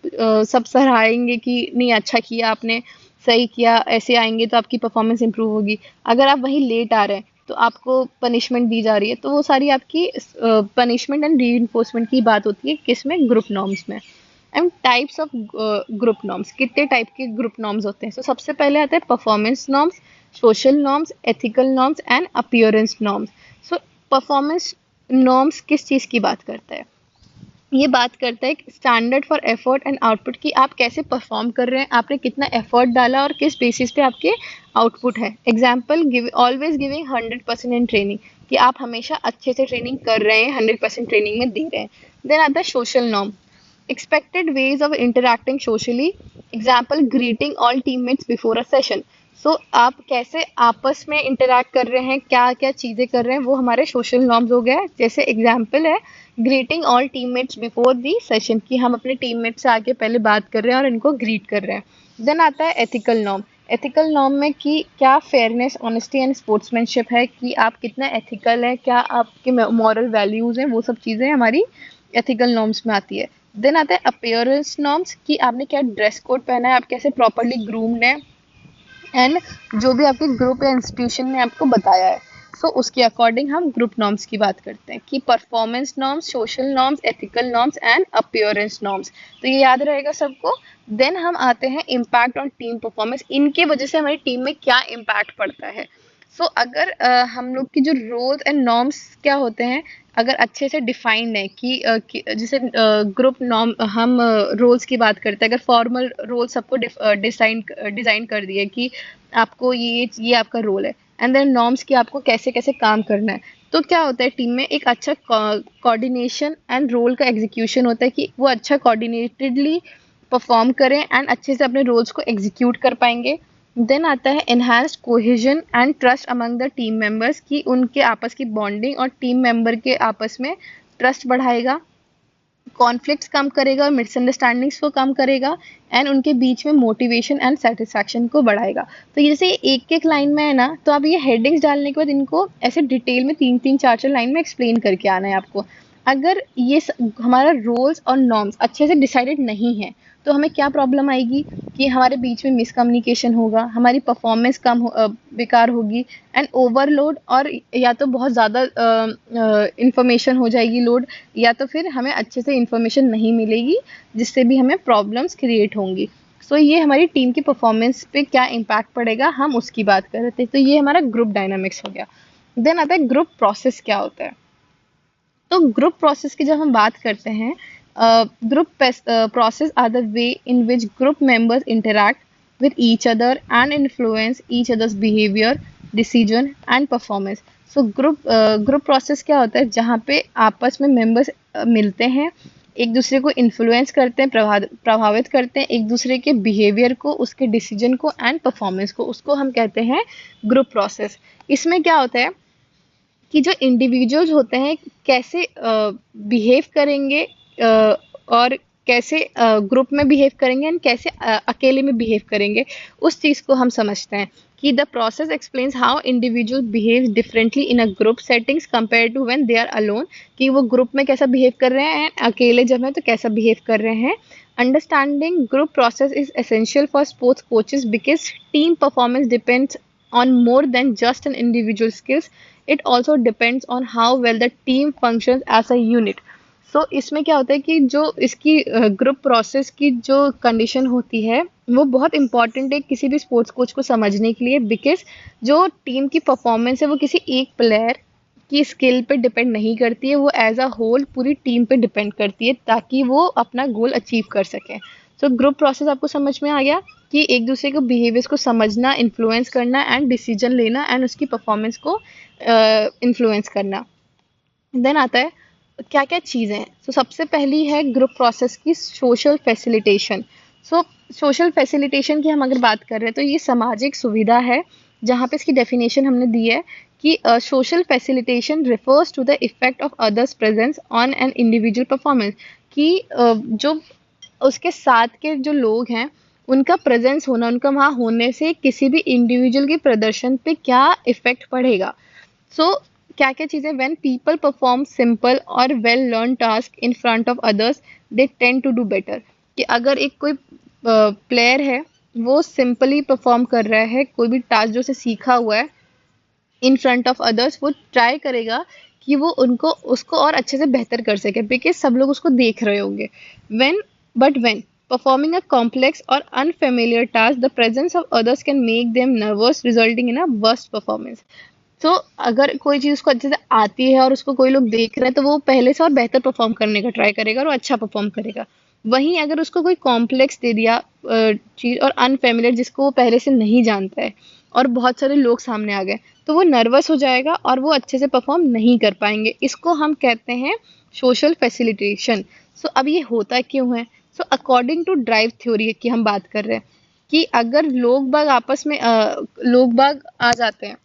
A: सब सराहेंगे कि नहीं अच्छा किया आपने, सही किया, ऐसे आएंगे तो आपकी परफॉर्मेंस इंप्रूव होगी। अगर आप वहीं लेट आ रहे हैं तो आपको पनिशमेंट दी जा रही है। तो वो सारी आपकी पनिशमेंट एंड री की बात होती है किसमें, ग्रुप नॉर्म्स में। And types of group norms, कितने टाइप के ग्रुप नॉर्म्स होते हैं। तो सबसे पहले आता है performance norms, social norms, ethical norms and appearance norms. So performance norms किस चीज़ की बात करता है? ये बात करता है standard for effort and output, कि आप कैसे परफॉर्म कर रहे हैं, आपने कितना एफर्ट डाला और किस बेसिस पे आपके आउटपुट है। Example, give always giving 100% in training, कि आप हमेशा अच्छे से ट्रेनिंग कर रहे हैं, 100% ट्रेनिंग में दे रहे हैं। देन आता है social norm, expected ways of interacting socially, example greeting all teammates before a session। सो आप कैसे आपस में इंटरैक्ट कर रहे हैं, क्या क्या चीज़ें कर रहे हैं, वो हमारे सोशल नॉर्म्स हो गए। जैसे एग्जाम्पल है greeting all teammates before the session, कि हम अपने टीममेट से आके पहले बात कर रहे हैं और इनको ग्रीट कर रहे हैं। देन आता है एथिकल नॉर्म, एथिकल नॉर्म में कि क्या फेयरनेस, ऑनेस्टी एंड स्पोर्ट्समैनशिप है, कि आप कितना एथिकल है, क्या आपके मॉरल वैल्यूज़ हैं, वो सब चीज़ें हमारी एथिकल नॉर्म्स में आती है। देन आता है अपीयरेंस नॉर्म्स, कि आपने क्या ड्रेस कोड पहना है, आप कैसे प्रॉपरली ग्रूम्ड हैं, एंड जो भी आपके ग्रुप या इंस्टीट्यूशन ने आपको बताया है, सो उसके अकॉर्डिंग हम ग्रुप नॉर्म्स की बात करते हैं, कि performance norms, social norms, ethical norms and appearance norms. तो ये याद रहेगा सबको। देन हम आते हैं इम्पैक्ट ऑन टीम परफॉर्मेंस, इनके वजह से हमारी टीम में क्या इम्पैक्ट पड़ता है। सो अगर हम लोग की जो रोल्स एंड नॉर्म्स क्या होते हैं, अगर अच्छे से डिफाइंड है कि जैसे ग्रुप नॉर्म, हम रोल्स की बात करते हैं, अगर फॉर्मल रोल सबको डिजाइन डिजाइन कर दिए कि आपको ये आपका रोल है, एंड देन नॉर्म्स की आपको कैसे कैसे काम करना है, तो क्या होता है टीम में एक अच्छा कोऑर्डिनेशन एंड रोल का एग्जीक्यूशन होता है, कि वो अच्छा कोऑर्डिनेटेडली परफॉर्म करें एंड अच्छे से अपने रोल्स को एग्जीक्यूट कर पाएंगे। देन आता है enhanced cohesion and trust among the team members, कि उनके आपस की बॉन्डिंग और टीम मेंबर के आपस में ट्रस्ट बढ़ाएगा, कॉन्फ्लिक्ट्स कम करेगा और मिसअंडरस्टैंडिंग्स को कम करेगा, एंड उनके बीच में मोटिवेशन एंड सेटिस्फैक्शन को बढ़ाएगा। तो ये जैसे एक एक लाइन में है ना, तो आप ये हेडिंग्स डालने के बाद इनको ऐसे डिटेल में 3-3 4-4 लाइन में एक्सप्लेन करके आना है आपको। अगर हमारा रोल्स और नॉर्म्स अच्छे से डिसाइडेड नहीं है, तो हमें क्या प्रॉब्लम आएगी, कि हमारे बीच में मिसकम्युनिकेशन होगा, हमारी परफॉर्मेंस बेकार होगी, एंड ओवरलोड, और या तो बहुत ज़्यादा इंफॉर्मेशन हो जाएगी लोड, या तो फिर हमें अच्छे से इंफॉर्मेशन नहीं मिलेगी, जिससे भी हमें प्रॉब्लम्स क्रिएट होंगी। सो ये हमारी टीम की परफॉर्मेंस पे क्या इम्पैक्ट पड़ेगा, हम उसकी बात कर रहे थे। तो ये हमारा ग्रुप डायनामिक्स हो गया। देन आता है ग्रुप प्रोसेस क्या होता है। तो ग्रुप प्रोसेस की जब हम बात करते हैं, group process are the way in which group members interact with each other and influence each other's behavior, decision and performance। So group process क्या होता है, जहाँ पे आपस में मेंबर्स मिलते हैं, एक दूसरे को इन्फ्लुएंस करते हैं, प्रभावित करते हैं एक दूसरे के बिहेवियर को, उसके डिसीजन को एंड परफॉर्मेंस को, उसको हम कहते हैं ग्रुप प्रोसेस। इसमें क्या होता है कि जो इंडिविजुअल्स होते हैं कैसे बिहेव करेंगे, और कैसे ग्रुप में बिहेव करेंगे एंड कैसे अकेले में बिहेव करेंगे, उस चीज़ को हम समझते हैं, कि the process explains how individual behave differently in a group settings compare to when they are alone, कि वो ग्रुप में कैसा बिहेव कर रहे हैं, अकेले जब है तो कैसा बिहेव कर रहे हैं। Understanding group process is essential for sports coaches because team performance depends on more than just an individual skills, it also depends on how well the team functions as a unit। सो इसमें क्या होता है कि जो इसकी group process की जो condition होती है, वो बहुत इंपॉर्टेंट है किसी भी स्पोर्ट्स कोच को समझने के लिए, बिकॉज जो टीम की परफॉर्मेंस है वो किसी एक प्लेयर की स्किल पे डिपेंड नहीं करती है, वो एज अ होल पूरी टीम पे डिपेंड करती है, ताकि वो अपना गोल अचीव कर सकें। सो ग्रुप प्रोसेस आपको समझ में आ गया, कि एक दूसरे को बिहेवियर्स को समझना, इन्फ्लुएंस करना एंड डिसीजन लेना एंड उसकी परफॉर्मेंस को इन्फ्लुएंस करना। देन आता है क्या क्या चीज़ें हैं। सो सबसे पहली है ग्रुप प्रोसेस की सोशल फैसिलिटेशन। सो सोशल फैसिलिटेशन की हम अगर बात कर रहे हैं, तो ये सामाजिक सुविधा है, जहाँ पे इसकी डेफिनेशन हमने दी है कि social facilitation refers to the effect of others presence on an individual performance, कि जो उसके साथ के जो लोग हैं उनका प्रेजेंस होना, उनका वहाँ होने से किसी भी इंडिविजुअल के प्रदर्शन पे क्या इफेक्ट पड़ेगा। सो क्या क्या चीज़ें, व्हेन पीपल परफॉर्म सिंपल और well learn task in front of others they tend to do better, कि अगर एक कोई प्लेयर है वो सिंपली परफॉर्म कर रहा है कोई भी टास्क जो उसे सीखा हुआ है इन फ्रंट ऑफ अदर्स, वो ट्राई करेगा कि वो उनको उसको और अच्छे से बेहतर कर सके, बिकॉज सब लोग उसको देख रहे होंगे। When performing a complex or unfamiliar task, the presence of others can make them nervous, resulting in a worst performance। तो अगर कोई चीज़ उसको अच्छे से आती है और उसको कोई लोग देख रहे हैं तो वो पहले से और बेहतर परफॉर्म करने का ट्राई करेगा और वो अच्छा परफॉर्म करेगा। वहीं अगर उसको कोई कॉम्प्लेक्स दे दिया चीज़ और अनफेमिलियर जिसको वो पहले से नहीं जानता है और बहुत सारे लोग सामने आ गए तो वो नर्वस हो जाएगा और वो अच्छे से परफॉर्म नहीं कर पाएंगे। इसको हम कहते हैं सोशल फैसिलिटेशन। सो अब ये होता क्यों है? So according to drive theory की हम बात कर रहे हैं कि अगर लोग बाग आपस में लोग बाग आ जाते हैं,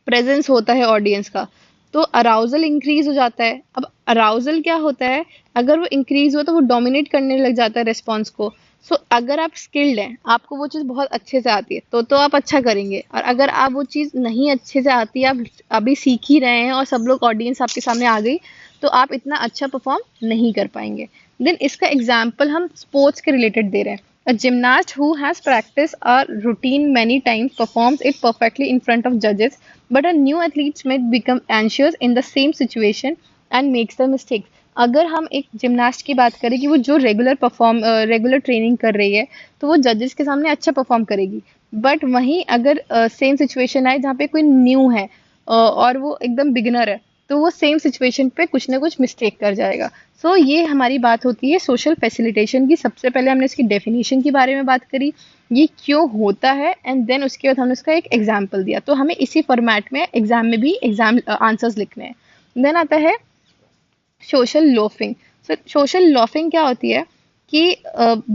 A: प्रेजेंस होता है ऑडियंस का, तो अराउजल इंक्रीज हो जाता है। अब अराउजल क्या होता है? अगर वो इंक्रीज हो तो वो डोमिनेट करने लग जाता है रिस्पॉन्स को। सो अगर आप स्किल्ड हैं, आपको वो चीज़ बहुत अच्छे से आती है तो आप अच्छा करेंगे, और अगर आप वो चीज़ नहीं अच्छे से आती, आप अभी सीख ही रहे हैं और सब लोग ऑडियंस आपके सामने आ गई, तो आप इतना अच्छा परफॉर्म नहीं कर पाएंगे। देन इसका एग्जाम्पल हम स्पोर्ट्स के रिलेटेड दे रहे हैं। A gymnast who has practiced a routine many times performs it perfectly in front of judges, but a new athlete may become anxious in the same situation and makes the mistake. अगर हम एक gymnast की बात करें कि वो जो regular training कर रही है तो वो जजेस के सामने अच्छा परफॉर्म करेगी, बट वहीं अगर सेम सिचुएशन आए जहाँ पे कोई न्यू है और वो एकदम बिगिनर है, तो वो सेम सिचुएशन पे कुछ ना कुछ मिस्टेक कर जाएगा। ये हमारी बात होती है सोशल फैसिलिटेशन की। सबसे पहले हमने इसकी डेफिनेशन के बारे में बात करी, ये क्यों होता है, एंड देन उसके बाद हमने उसका एक एग्जाम्पल दिया। तो हमें इसी फॉर्मेट में एग्जाम में भी एग्जाम आंसर्स लिखने हैं। देन आता है सोशल लॉफिंग। सोशल लॉफिंग क्या होती है कि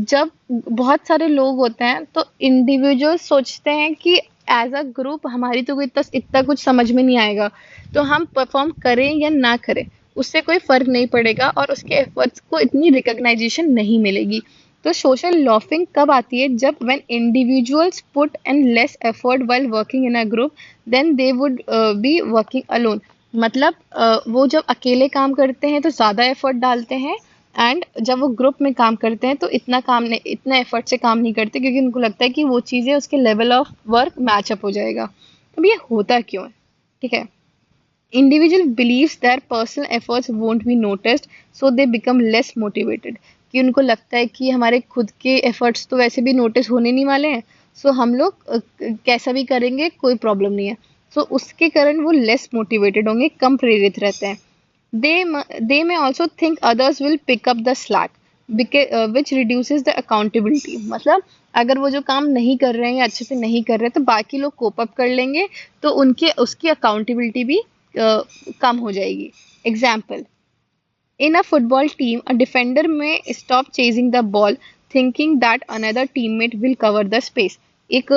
A: जब बहुत सारे लोग होते हैं तो इंडिविजुअल सोचते हैं कि एज अ ग्रुप हमारी तो कोई इतना इतना कुछ समझ में नहीं आएगा, तो हम परफॉर्म करें या ना करें उससे कोई फर्क नहीं पड़ेगा और उसके एफर्ट्स को इतनी रिकग्नाइजेशन नहीं मिलेगी। तो सोशल लॉफिंग कब आती है? जब when individuals put an less effort while working in a group than they would be working alone. मतलब वो जब अकेले काम करते हैं तो ज़्यादा एफर्ट डालते हैं, एंड जब वो ग्रुप में काम करते हैं तो इतना एफर्ट से काम नहीं करते, क्योंकि उनको लगता है कि वो चीज़ें उसके level of work match up हो जाएगा। अब ये होता क्यों है? ठीक है, individual believes their personal efforts won't be noticed, so they become less motivated। कि उनको लगता है कि हमारे खुद के एफर्ट्स तो वैसे भी नोटिस होने नहीं वाले हैं, सो हम लोग कैसा भी करेंगे कोई प्रॉब्लम नहीं है। उसके कारण वो लेस मोटिवेटेड होंगे, कम प्रेरित रहते हैं। They may also think others will pick up the slack which reduces the accountability. मतलब अगर वो जो काम नहीं कर रहे हैं या अच्छे से नहीं कर रहे हैं तो बाकी लोग कोप अप कर लेंगे, तो उनके उसकी अकाउंटेबिलिटी भी कम हो जाएगी। Example, in a football team a defender may stop chasing the ball thinking that another teammate will cover the space. एक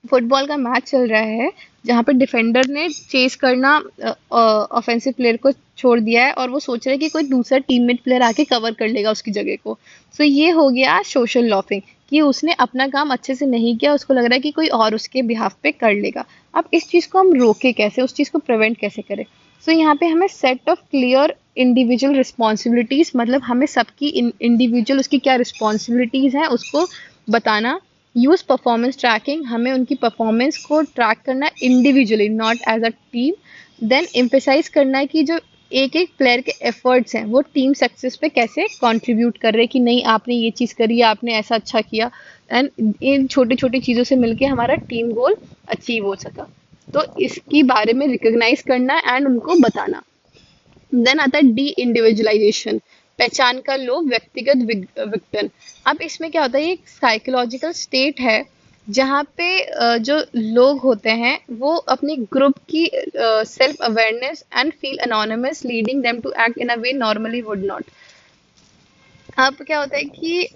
A: फुटबॉल का मैच चल रहा है जहाँ पे डिफेंडर ने चेस करना ऑफेंसिव प्लेयर को छोड़ दिया है और वो सोच रहा है कि कोई दूसरा टीममेट प्लेयर आके कवर कर लेगा उसकी जगह को। ये हो गया सोशल लॉफिंग, कि उसने अपना काम अच्छे से नहीं किया, उसको लग रहा है कि कोई और उसके बिहाफ पे कर लेगा। अब इस चीज़ को हम रोके कैसे, उस चीज़ को प्रिवेंट कैसे करें? यहाँ पे हमें set of clear individual responsibilities, मतलब हमें सबकी इंडिविजुअल उसकी क्या रिस्पॉन्सिबिलिटीज हैं उसको बताना। यूज परफॉर्मेंस ट्रैकिंग, हमें उनकी परफॉर्मेंस को ट्रैक करना है individually not as a team. Then emphasise करना है कि जो एक एक प्लेयर के एफर्ट्स हैं वो टीम सक्सेस पे कैसे कंट्रीब्यूट कर रहे हैं, कि नहीं आपने ये चीज़ करी, आपने ऐसा अच्छा किया, एंड इन छोटी छोटी चीज़ों से मिलके हमारा टीम गोल अचीव हो सका। तो इसकी बारे में रिकग्नाइज करना एंड उनको बताना। देन आता है डी इंडिविजुअलाइजेशन, पहचान का लोभ, व्यक्तिगत विघटन। अब इसमें क्या होता है, ये एक साइकोलॉजिकल स्टेट है जहाँ पे जो लोग होते हैं वो अपनी ग्रुप की self awareness and feel anonymous leading them to act in a way normally would not. अब क्या होता है कि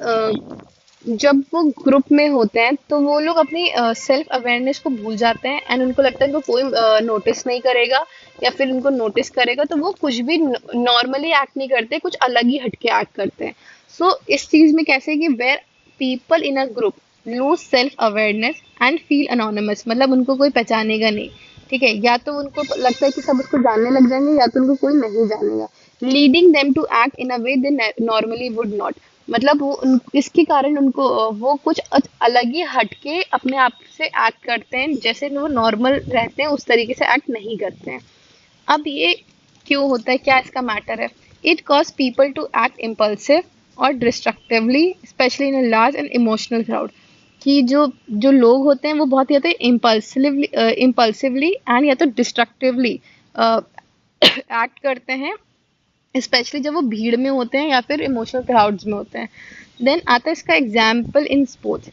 A: जब वो ग्रुप में होते हैं तो वो लोग अपनी सेल्फ अवेयरनेस को भूल जाते हैं, एंड उनको लगता है कि कोई नोटिस नहीं करेगा, या फिर उनको नोटिस करेगा तो वो कुछ भी नॉर्मली एक्ट नहीं करते, कुछ अलग ही हटके एक्ट करते हैं। इस चीज में कैसे कि where people in a group lose self awareness and feel anonymous, मतलब उनको कोई पहचानेगा नहीं। ठीक है, या तो उनको लगता है कि सब उसको जानने लग जाएंगे, या तो उनको कोई नहीं जानेगा। Leading them to act in a way they normally would not, मतलब इसके कारण उनको वो कुछ अलग ही हटके अपने आप से एक्ट करते हैं, जैसे वो नॉर्मल रहते हैं उस तरीके से एक्ट नहीं करते हैं। अब ये क्यों होता है, क्या इसका मैटर है? It cause people to act impulsive or destructively specially in a large and emotional crowd. कि जो जो लोग होते हैं वो बहुत या तो इम्पल्सिवली एंड या तो डिस्ट्रक्टिवली एक्ट करते हैं, स्पेशली जब वो भीड़ में होते हैं या फिर इमोशनल क्राउड्स में होते हैं। देन आता है इसका example in sports.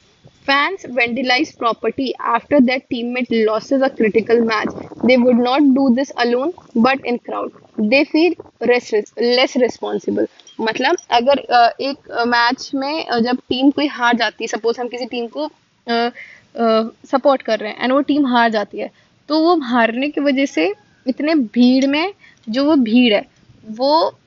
A: Fans vandalised property after that teammate losses a critical match. They would not do this alone but in crowd. They feel less responsible. मतलब अगर एक मैच में जब टीम कोई हार जाती है, सपोज हम किसी टीम को सपोर्ट कर रहे हैं एंड वो टीम हार जाती है, तो वो हारने की वजह से इतने भीड़ में, जो वो भीड़ है वो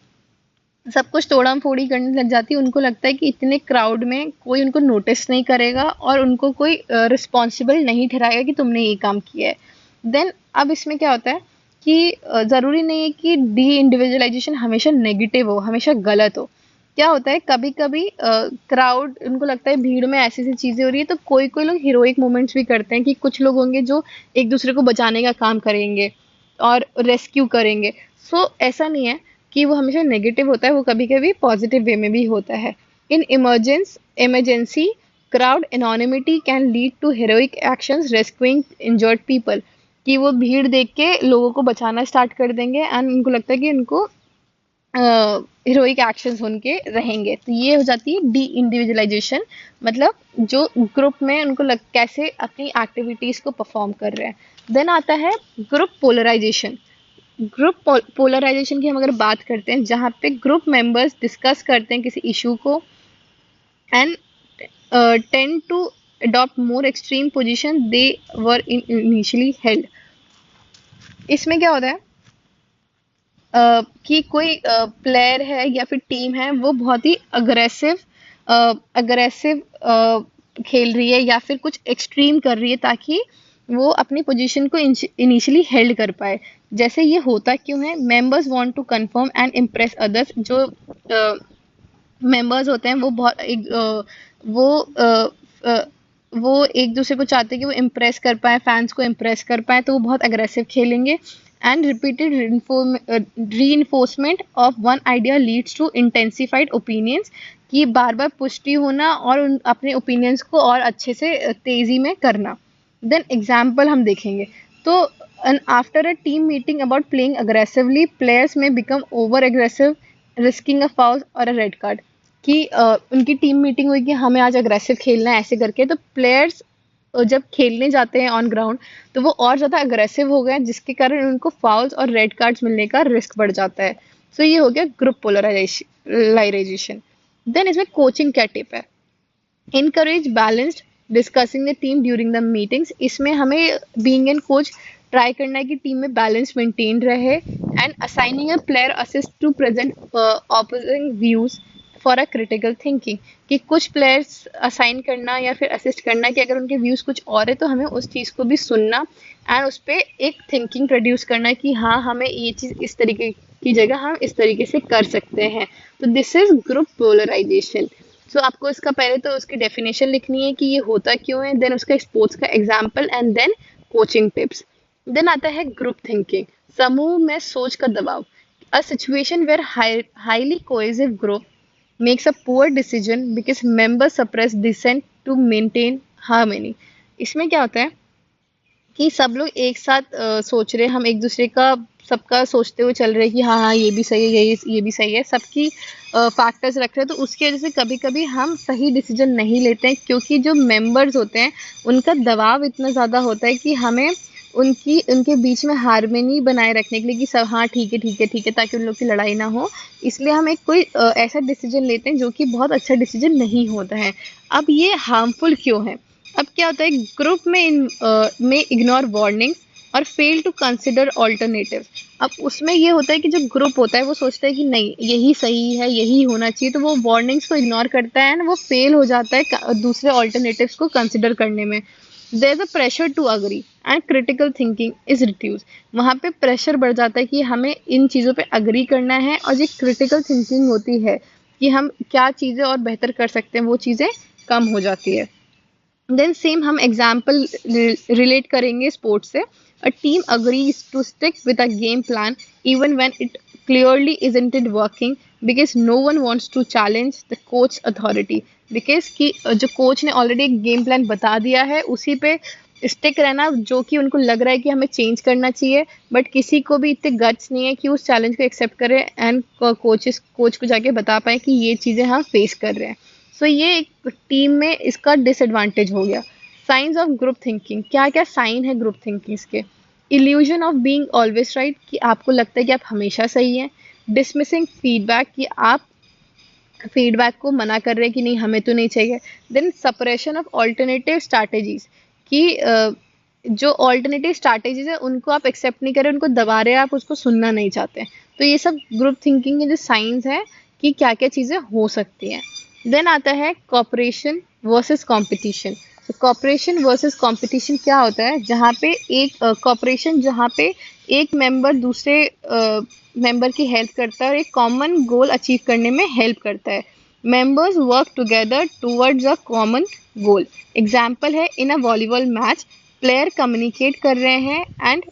A: सब कुछ तोड़म फोड़ी करने लग जाती है। उनको लगता है कि इतने क्राउड में कोई उनको नोटिस नहीं करेगा और उनको कोई रिस्पॉन्सिबल नहीं ठहराएगा कि तुमने ये काम किया है। देन अब इसमें क्या होता है कि ज़रूरी नहीं है कि डी इंडिविजुअलाइजेशन हमेशा नेगेटिव हो, हमेशा गलत हो। क्या होता है कभी कभी क्राउड, उनको लगता है भीड़ में ऐसी ऐसी चीज़ें हो रही है, तो कोई कोई लोग हीरोइक मोमेंट्स भी करते हैं कि कुछ लोग होंगे जो एक दूसरे को बचाने का काम करेंगे और रेस्क्यू करेंगे। सो ऐसा नहीं है कि वो हमेशा नेगेटिव होता है, वो कभी कभी पॉजिटिव वे में भी होता है। In emergency crowd anonymity can lead to heroic actions rescuing injured people. कि वो भीड़ देख के लोगों को बचाना स्टार्ट कर देंगे एंड उनको लगता है कि उनको हीरोइक एक्शंस उनके रहेंगे। तो ये हो जाती है डी इंडिविजुअलाइजेशन, मतलब जो ग्रुप में उनको कैसे अपनी एक्टिविटीज को परफॉर्म कर रहे हैं। देन आता है ग्रुप पोलराइजेशन। ग्रुप पोलराइजेशन की हम अगर बात करते हैं, जहाँ पे ग्रुप मेंबर्स डिस्कस करते हैं किसी इशू को and tend to adopt more extreme position they were initially held. इसमें क्या होता है कि कोई प्लेयर है या फिर टीम है, वो बहुत ही अग्रेसिव खेल रही है या फिर कुछ एक्सट्रीम कर रही है ताकि वो अपनी पोजीशन को इनिशियली हेल्ड कर पाए। जैसे ये होता क्यों है? Members want to conform and impress others. जो मेंबर्स होते हैं वो बहुत वो अ, अ, वो एक दूसरे को चाहते हैं कि वो इम्प्रेस कर पाए, फैंस को इम्प्रेस कर पाए, तो वो बहुत अग्रेसिव खेलेंगे। And repeated reinforcement of one idea leads to intensified opinions. कि बार बार पुष्टि होना और अपने ओपिनियंस को और अच्छे से तेजी में करना। देन एग्जाम्पल हम देखेंगे तो after a team meeting about playing aggressively, players may become over aggressive risking a foul or a red card. कि उनकी टीम मीटिंग हुई कि हमें आज अग्रेसिव खेलना है ऐसे करके, तो प्लेयर्स जब खेलने जाते हैं ऑन ग्राउंड तो वो और ज़्यादा अग्रेसिव हो गए, जिसके कारण उनको फाउल्स और रेड कार्ड्स मिलने का रिस्क बढ़ जाता है। सो ये हो गया ग्रुप पोलराइजेशन। देन इसमें कोचिंग क्या टिप है? encourage balanced discussing the team during the meetings। इसमें हमें being an coach ट्राई करना है कि टीम में बैलेंस मेंटेन रहे and assigning a player assist to present opposing views for a critical thinking. कि कुछ प्लेयर्स असाइन करना या फिर असिस्ट करना कि अगर उनके व्यूज कुछ और है तो हमें उस चीज़ को भी सुनना एंड उस पर एक थिंकिंग प्रोड्यूस करना कि हाँ हमें ये चीज़ इस तरीके की जगह हम इस तरीके से कर सकते हैं। तो दिस इज ग्रुप पोलराइजेशन। सो आपको इसका पहले तो उसकी डेफिनेशन लिखनी है कि ये होता क्यों है, देन उसका स्पोर्ट्स का example and then coaching tips. Then आता है ग्रुप थिंकिंग, समूह में सोच का दबाव। A situation where highly cohesive group makes a poor decision because members suppress dissent to maintain harmony। इसमें क्या होता है कि सब लोग एक साथ सोच रहे हैं, हम एक दूसरे का सबका सोचते हुए चल रहे हैं कि हाँ हाँ ये भी सही है, ये भी सही है, सबकी फैक्टर्स रख रहे हैं, तो उसकी वजह से कभी कभी हम सही डिसीजन नहीं लेते हैं क्योंकि जो मेंबर्स होते हैं उनका दबाव इतना ज़्यादा होता है कि हमें उनके बीच में हारमोनी बनाए रखने के लिए कि सब हाँ ठीक है ठीक है ठीक है, ताकि उन लोग की लड़ाई ना हो, इसलिए हम एक कोई ऐसा डिसीजन लेते हैं जो कि बहुत अच्छा डिसीजन नहीं होता है। अब ये हार्मफुल क्यों है? अब क्या होता है ग्रुप में इग्नोर वार्निंग्स और फेल टू कंसिडर ऑल्टरनेटिव। अब उसमें ये होता है कि जो ग्रुप होता है वो सोचता है कि नहीं यही सही है, यही होना चाहिए, तो वो वार्निंग्स को इग्नोर करता है एंड वो फेल हो जाता है दूसरे ऑल्टरनेटिव्स को कंसिडर करने में। There is a pressure to agree and critical thinking is reduce. वहाँ पे प्रेशर बढ़ जाता है कि हमें इन चीज़ों पे अग्री करना है, और जो क्रिटिकल थिंकिंग होती है कि हम क्या चीज़ें और बेहतर कर सकते हैं, वो चीज़ें कम हो जाती है। देन सेम हम एग्जाम्पल रिलेट करेंगे स्पोर्ट्स से। A team agrees to stick with a game plan even when it clearly isn't it working because no one wants to challenge the coach authority. Because कि जो coach ने already एक game plan बता दिया है उसी पे स्टिक रहना, जो कि उनको लग रहा है कि हमें चेंज करना चाहिए, बट किसी को भी इतने गट्स नहीं है कि उस चैलेंज को एक्सेप्ट करे एंड कोच को जाके बता पाए कि ये चीज़ें हम फेस कर रहे हैं। सो ये एक टीम में इसका डिसएडवांटेज हो गया। साइंस ऑफ ग्रुप थिंकिंग, क्या क्या साइन है ग्रुप थिंकिंग के? Illusion of being always right, कि आपको लगता है कि आप हमेशा सही हैं। डिसमिसिंग फीडबैक, कि आप फीडबैक को मना कर रहे हैं कि नहीं हमें तो नहीं चाहिए। Then separation of alternative strategies, कि जो ऑल्टरनेटिव स्ट्रैटेजीज है उनको आप एक्सेप्ट नहीं कर रहे, उनको दबा रहे हैं, आप उसको सुनना नहीं चाहते। तो ये सब ग्रुप थिंकिंग के जो साइंस हैं कि क्या क्या चीज़ें हो सकती हैं। देन आता है कॉपरेशन वर्सेस कंपटीशन। तो कॉपरेशन वर्सेस कंपटीशन क्या होता है? जहाँ पे एक कॉपरेशन, जहाँ पे एक मेंबर दूसरे मेंबर की हेल्प करता है और एक कॉमन गोल अचीव करने में हेल्प करता है। Members work together towards a common goal. Example है, इन अ वॉलीबॉल मैच प्लेयर कम्युनिकेट कर रहे हैं एंड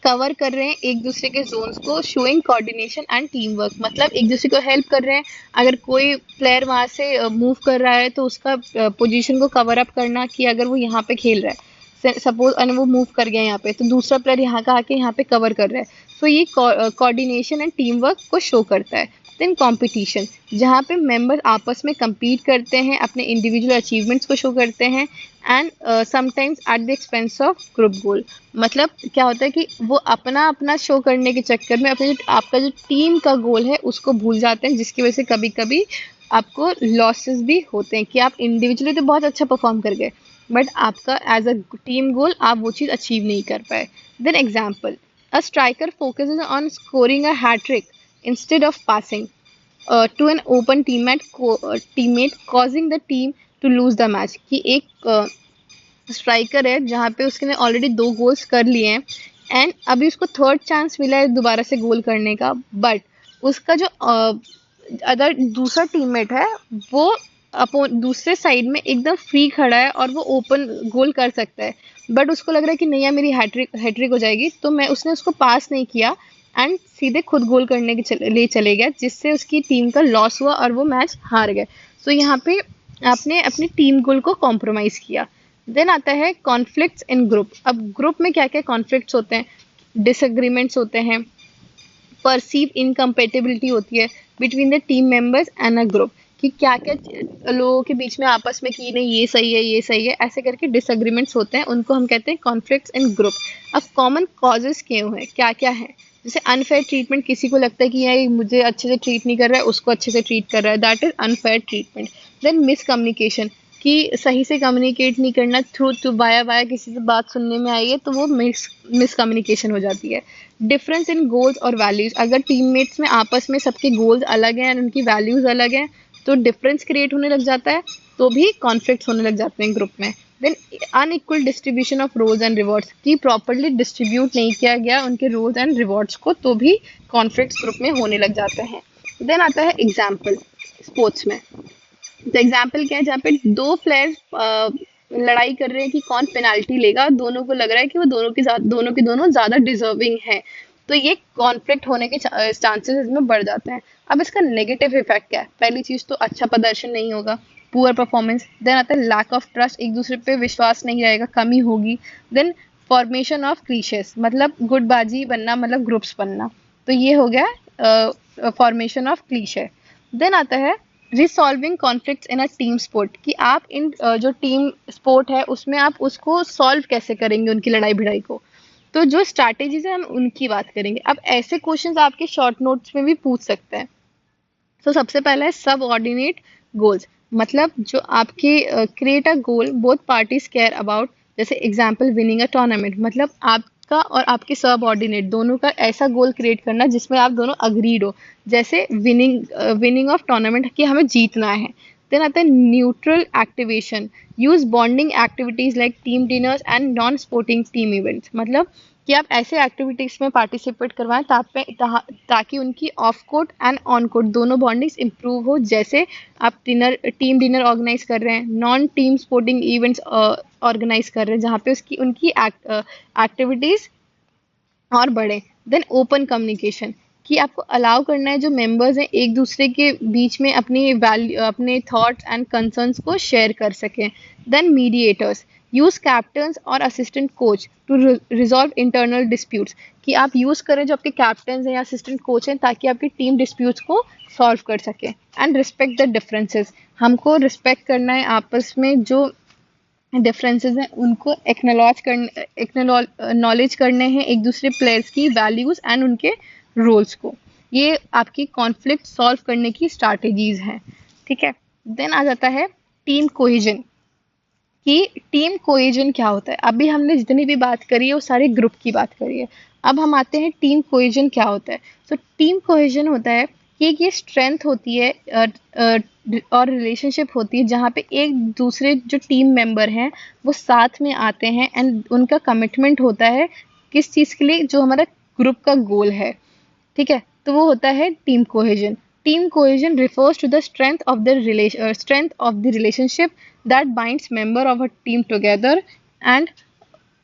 A: कवर कर रहे हैं एक दूसरे के जोन्स को, showing coordination and team work. मतलब एक दूसरे को हेल्प कर रहे हैं, अगर कोई प्लेयर वहां से मूव कर रहा है तो उसका पोजीशन को कवर अप करना, कि अगर वो यहाँ पे खेल रहा है, सपोज और वो मूव कर गया यहाँ पे, तो दूसरा प्लेयर यहाँ का आके यहाँ पे कवर कर रहा है। तो ये कोऑर्डिनेशन एंड टीम वर्क को शो करता है। देन कंपटीशन, जहाँ पे मेंबर आपस में compete करते हैं, अपने इंडिविजुअल अचीवमेंट्स को शो करते हैं and sometimes at the expense of group गोल। मतलब क्या होता है कि वो अपना अपना शो करने के चक्कर में अपने जो आपका जो टीम का गोल है उसको भूल जाते हैं, जिसकी वजह से कभी कभी आपको लॉसेस भी होते हैं कि आप इंडिविजुअली तो बहुत अच्छा परफॉर्म कर गए बट आपका एज अ टीम गोल आप वो चीज़ अचीव नहीं कर पाए। Then example, a striker focuses on scoring a hat trick instead of passing to an open teammate causing the team to lose the match। कि एक स्ट्राइकर है जहाँ पे उसने ऑलरेडी 2 गोल्स कर लिए हैं एंड अभी उसको थर्ड चांस मिला है दोबारा से गोल करने का, बट उसका जो अदर दूसरा टीममेट है वो अपो दूसरे साइड में एकदम फ्री खड़ा है और वो ओपन गोल कर सकता है, बट उसको लग रहा है कि नहीं यार मेरी हैट्रिक हैट्रिक हो जाएगी, तो मैं उसने उसको पास नहीं किया एंड सीधे खुद गोल करने के लिए चले गया, जिससे उसकी टीम का लॉस हुआ और वो मैच हार गए। सो यहाँ पे आपने अपनी टीम गोल को कॉम्प्रोमाइज़ किया। देन आता है कॉन्फ्लिक्ट्स इन ग्रुप। अब ग्रुप में क्या क्या कॉन्फ्लिक्ट्स होते हैं? डिसएग्रीमेंट्स होते हैं, परसीव इनकम्पेटेबिलिटी होती है between the team members and a group, कि क्या क्या लोगों के बीच में आपस में कि नहीं ये सही है ये सही है, ऐसे करके डिसएग्रीमेंट्स होते हैं, उनको हम कहते हैं कॉन्फ्लिक्ट्स इन ग्रुप। अब कॉमन कॉजेज क्यों है, क्या क्या है? जैसे अनफेयर ट्रीटमेंट, किसी को लगता है कि ये मुझे अच्छे से ट्रीट नहीं कर रहा है, उसको अच्छे से ट्रीट कर रहा है, that is unfair treatment. Then miscommunication, कि सही से कम्युनिकेट नहीं करना, थ्रू टू बाया बाया किसी से बात सुनने में आई है तो वो मिसकम्युनिकेशन हो जाती है। डिफरेंस इन गोल्स और वैल्यूज, अगर टीममेट्स में आपस में सबके गोल्स अलग हैं और उनकी वैल्यूज अलग हैं तो डिफरेंस क्रिएट होने लग जाता है, तो भी कॉन्फ्लिक्ट होने लग जाते हैं ग्रुप में। Then unequal distribution of roles and rewards, की प्रॉपरली डिस्ट्रीब्यूट नहीं किया गया उनके रोल्स एंड रिवॉर्ड्स को, तो भी कॉन्फ्लिक्ट ग्रुप में होने लग जाते हैं। देन आता है एग्जाम्पल स्पोर्ट्स में। तो एग्जाम्पल क्या है, जहाँ पे 2 प्लेयर लड़ाई कर रहे हैं कि कौन पेनाल्टी लेगा, दोनों को लग रहा है कि वो दोनों के दोनों ज्यादा डिजर्विंग है, तो ये कॉन्फ्लिक्ट होने के चांसेस इसमें बढ़ जाते हैं। अब इसका नेगेटिव इफेक्ट क्या है? पहली चीज तो अच्छा प्रदर्शन नहीं होगा, पुअर परफॉर्मेंस। देन आता है लैक ऑफ ट्रस्ट, एक दूसरे पे विश्वास नहीं रहेगा, कमी होगी। देन फॉर्मेशन ऑफ क्लीशेस, मतलब गुटबाजी बनना, मतलब ग्रुप्स बनना, तो ये हो गया फॉर्मेशन ऑफ क्लीशे। देन आता है resolving conflicts in a team sport, कि आप इन जो टीम स्पोर्ट है उसमें आप उसको सॉल्व कैसे करेंगे उनकी लड़ाई भिड़ाई को। तो जो स्ट्रैटेजीज है हम उनकी बात करेंगे। अब ऐसे क्वेश्चंस आपके शॉर्ट नोट्स में भी पूछ सकते हैं। तो सबसे पहला है सब ऑर्डिनेट गोल्स, मतलब जो आपके create a goal both parties care about. जैसे एग्जांपल विनिंग अ टूर्नामेंट, मतलब आपका और आपके सब ऑर्डिनेट दोनों का ऐसा गोल क्रिएट करना जिसमें आप दोनों अग्रीड हो, जैसे विनिंग ऑफ टूर्नामेंट, कि हमें जीतना है। देन आता है neutral activation, use bonding activities like team dinners and non sporting team events, मतलब कि आप ऐसे एक्टिविटीज में पार्टिसिपेट करवाएं ताकि उनकी off court and on court दोनों बॉन्डिंग्स इंप्रूव हो। जैसे आप टीम डिनर ऑर्गेनाइज कर रहे हैं, non team sporting events organize कर रहे हैं जहाँ पे उसकी उनकी एक्टिविटीज और बढ़े। देन ओपन कम्युनिकेशन, कि आपको अलाउ करना है जो मेंबर्स हैं एक दूसरे के बीच में अपनी वैल्यू, अपने थॉट्स एंड कंसर्न्स को शेयर कर सकें। देन मीडिएटर्स, यूज कैप्टन्स और assistant coach to resolve internal disputes, कि आप यूज करें जो आपके कैप्टन हैं या असिस्टेंट कोच हैं ताकि आपकी टीम डिस्प्यूट्स को सॉल्व कर सके। एंड रिस्पेक्ट द डिफरेंसेस, हमको रिस्पेक्ट करना है आपस में जो डिफरेंसेस हैं उनको एक्नॉलेज करने हैं एक दूसरे प्लेयर्स की वैल्यूज एंड उनके रोल्स को। ये आपकी कॉन्फ्लिक्ट सॉल्व करने की स्ट्रैटेजीज हैं। ठीक है, देन आ जाता है टीम कोहेजन, कि टीम कोहेजन क्या होता है। अभी हमने जितनी भी बात करी है वो सारी ग्रुप की बात करी है, अब हम आते हैं टीम कोहेजन क्या होता है। तो टीम कोहेजन होता है कि ये स्ट्रेंथ होती है और रिलेशनशिप होती है जहाँ पे एक दूसरे जो टीम मेंबर हैं वो साथ में आते हैं एंड उनका कमिटमेंट होता है किस चीज़ के लिए, जो हमारा ग्रुप का गोल है। ठीक है, तो वो होता है team cohesion. Team cohesion refers to the strength of the relationship that binds member of a team together and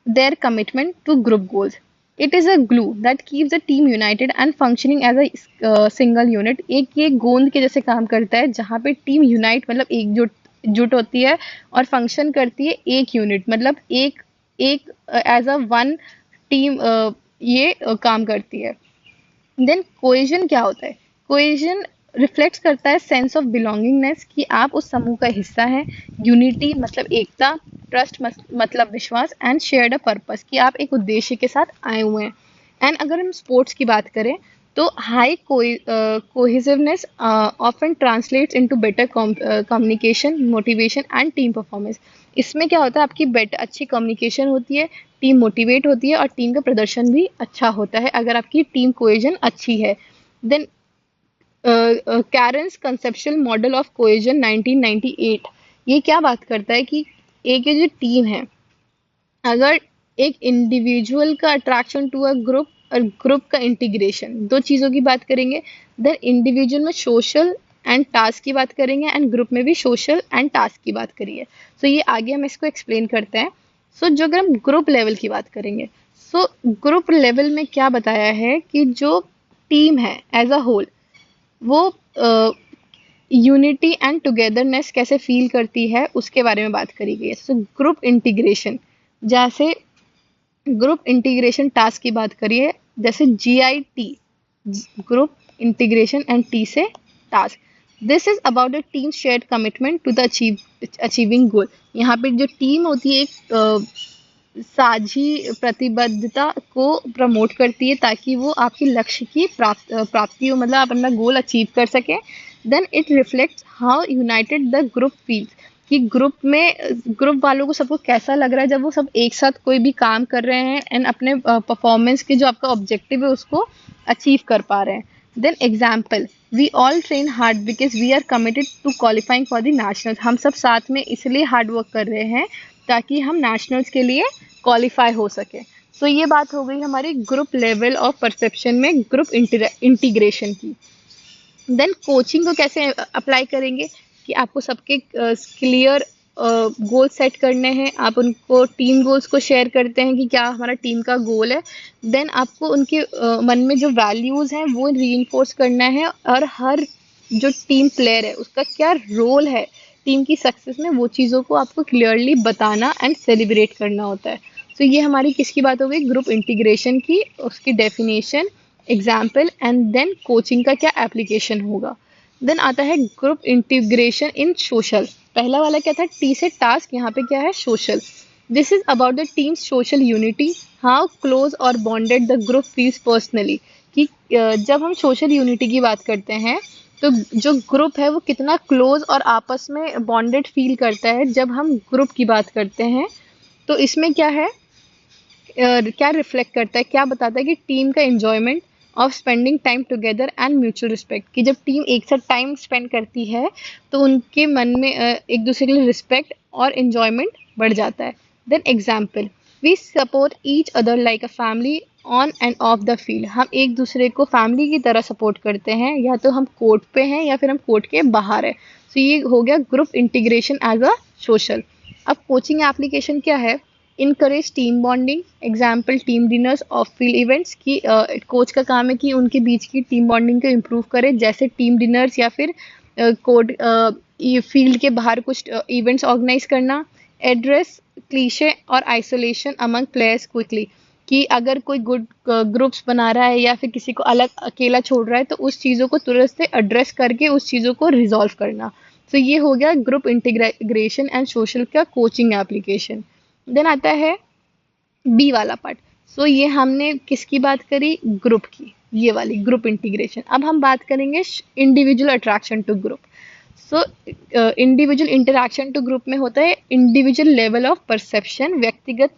A: their commitment to group goals. It is a glue that keeps the team united and functioning as a single unit. एक ये गोंद के जैसे काम करता है जहाँ पे टीम यूनाइट मतलब एकजुट जुट होती है और फंक्शन करती है एक यूनिट, मतलब एक एक एज अ वन टीम ये काम करती है। देन कोहेजन क्या होता है? कोहेजन रिफ्लेक्ट्स करता है सेंस ऑफ बिलोंगिंगनेस, कि आप उस समूह का हिस्सा हैं। यूनिटी मतलब एकता, ट्रस्ट मतलब विश्वास एंड शेयर्ड अ पर्पस, कि आप एक उद्देश्य के साथ आए हुए हैं। एंड अगर हम स्पोर्ट्स की बात करें तो high cohesiveness often translates into better communication, motivation and team performance. इसमें क्या होता है, आपकी अच्छी कम्युनिकेशन होती है, टीम मोटिवेट होती है और टीम का प्रदर्शन भी अच्छा होता है अगर आपकी टीम कोहेजन अच्छी है। Then Carron's conceptual model of cohesion 1998, ये क्या बात करता है कि एक ये जो टीम है, अगर एक इंडिविजुअल का अट्रैक्शन टू अ ग्रुप और ग्रुप का इंटीग्रेशन, दो चीज़ों की बात करेंगे। देन इंडिविजुअल में सोशल एंड टास्क की बात करेंगे एंड ग्रुप में भी सोशल एंड टास्क की बात करिए। सो ये आगे हम इसको एक्सप्लेन करते हैं। सो जो अगर हम ग्रुप लेवल की बात करेंगे, सो ग्रुप लेवल में क्या बताया है कि जो टीम है एज अ होल वो यूनिटी एंड टुगेदरनेस कैसे फील करती है उसके बारे में बात करी गई है। सो ग्रुप इंटीग्रेशन, जैसे ग्रुप इंटीग्रेशन टास्क की बात करिए, जैसे GIT, group integration and T से task. This is about the team shared commitment to the achieving goal. यहाँ पे जो टीम होती है एक साझी प्रतिबद्धता को प्रमोट करती है ताकि वो आपके लक्ष्य की प्राप्ति हो, मतलब आप अपना गोल अचीव कर सकें। Then it reflects how united the group feels, कि ग्रुप वालों को सबको कैसा लग रहा है जब वो सब एक साथ कोई भी काम कर रहे हैं एंड अपने परफॉर्मेंस के जो आपका ऑब्जेक्टिव है उसको अचीव कर पा रहे हैं। Then example, we all train hard because we are committed to qualifying for the nationals. हम सब साथ में इसलिए हार्ड वर्क कर रहे हैं ताकि हम नेशनल्स के लिए क्वालिफाई हो सके। सो ये बात हो गई हमारी ग्रुप लेवल ऑफ परसेप्शन में ग्रुप इंटीग्रेशन की। देन कोचिंग को कैसे अप्लाई करेंगे, कि आपको सबके क्लियर गोल सेट करने हैं, आप उनको टीम गोल्स को शेयर करते हैं कि क्या हमारा टीम का गोल है। देन आपको उनके मन में जो वैल्यूज़ हैं वो रीइंफोर्स करना है और हर जो टीम प्लेयर है उसका क्या रोल है टीम की सक्सेस में, वो चीज़ों को आपको क्लियरली बताना एंड सेलिब्रेट करना होता है। तो ये हमारी किसकी बात हो गई, ग्रुप इंटीग्रेशन की, उसकी definition, example and then coaching का क्या एप्लीकेशन होगा। देन आता है ग्रुप इंटीग्रेशन इन सोशल। पहला वाला क्या था, टी से टास्क, यहाँ पे क्या है social. This is about the team social unity, how close or bonded the group feels personally, कि जब हम सोशल यूनिटी की बात करते हैं तो जो ग्रुप है वो कितना क्लोज और आपस में बॉन्डेड फील करता है जब हम ग्रुप की बात करते हैं। तो इसमें क्या है, क्या रिफ्लेक्ट करता है, क्या बताता है कि टीम का enjoyment of spending time together and mutual respect, कि जब टीम एक साथ टाइम स्पेंड करती है तो उनके मन में एक दूसरे के लिए रिस्पेक्ट और एंजॉयमेंट बढ़ जाता है। Then example, we support each other like a family on and off the field, हम एक दूसरे को फैमिली की तरह सपोर्ट करते हैं, या तो हम कोर्ट पे हैं या फिर हम कोर्ट के बाहर है। तो ये हो गया group integration as a social. अब कोचिंग एप्लीकेशन क्या है, encourage team bonding, example team dinners, off field events, की कोच का काम है कि उनके बीच की टीम बॉन्डिंग को इम्प्रूव करे, जैसे टीम डिनर्स या फिर कोर्ट फील्ड के बाहर कुछ इवेंट्स ऑर्गेनाइज करना। एड्रेस क्लीशे और आइसोलेशन अमंग प्लेयर्स क्विकली, कि अगर कोई गुड ग्रुप्स बना रहा है या फिर किसी को अलग अकेला छोड़ रहा है तो उस चीज़ों को तुरंत से एड्रेस करके उस चीज़ों को रिजॉल्व करना। तो ये हो गया ग्रुप इंटीग्रेशन एंड सोशल का कोचिंग एप्लीकेशन। देन आता है बी वाला पार्ट। सो ये हमने किसकी बात करी, ग्रुप की, ये वाली ग्रुप इंटीग्रेशन। अब हम बात करेंगे individual attraction to group. So individual interaction to group में होता है इंडिविजुअल लेवल ऑफ परसेप्शन, व्यक्तिगत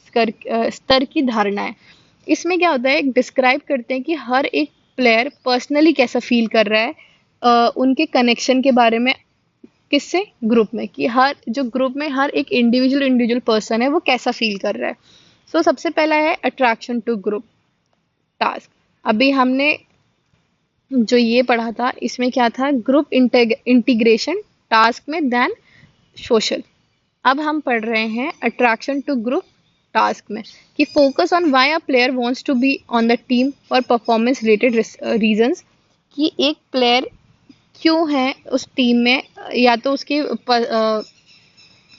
A: स्तर की धारणाएं। इसमें क्या होता है, डिस्क्राइब करते हैं कि हर एक प्लेयर पर्सनली कैसा फील कर रहा है, उनके कनेक्शन के बारे में, किससे, ग्रुप में, कि हर जो ग्रुप में हर एक इंडिविजुअल पर्सन है वो कैसा फील कर रहा है। सो सबसे पहला है अट्रैक्शन टू ग्रुप टास्क। अभी हमने जो ये पढ़ा था इसमें क्या था, ग्रुप इंटीग्रेशन टास्क में, देन सोशल। अब हम पढ़ रहे हैं अट्रैक्शन टू ग्रुप टास्क में, कि focus on why a player wants to be on the team for performance related reasons, कि एक प्लेयर क्यों है उस टीम में, या तो उसके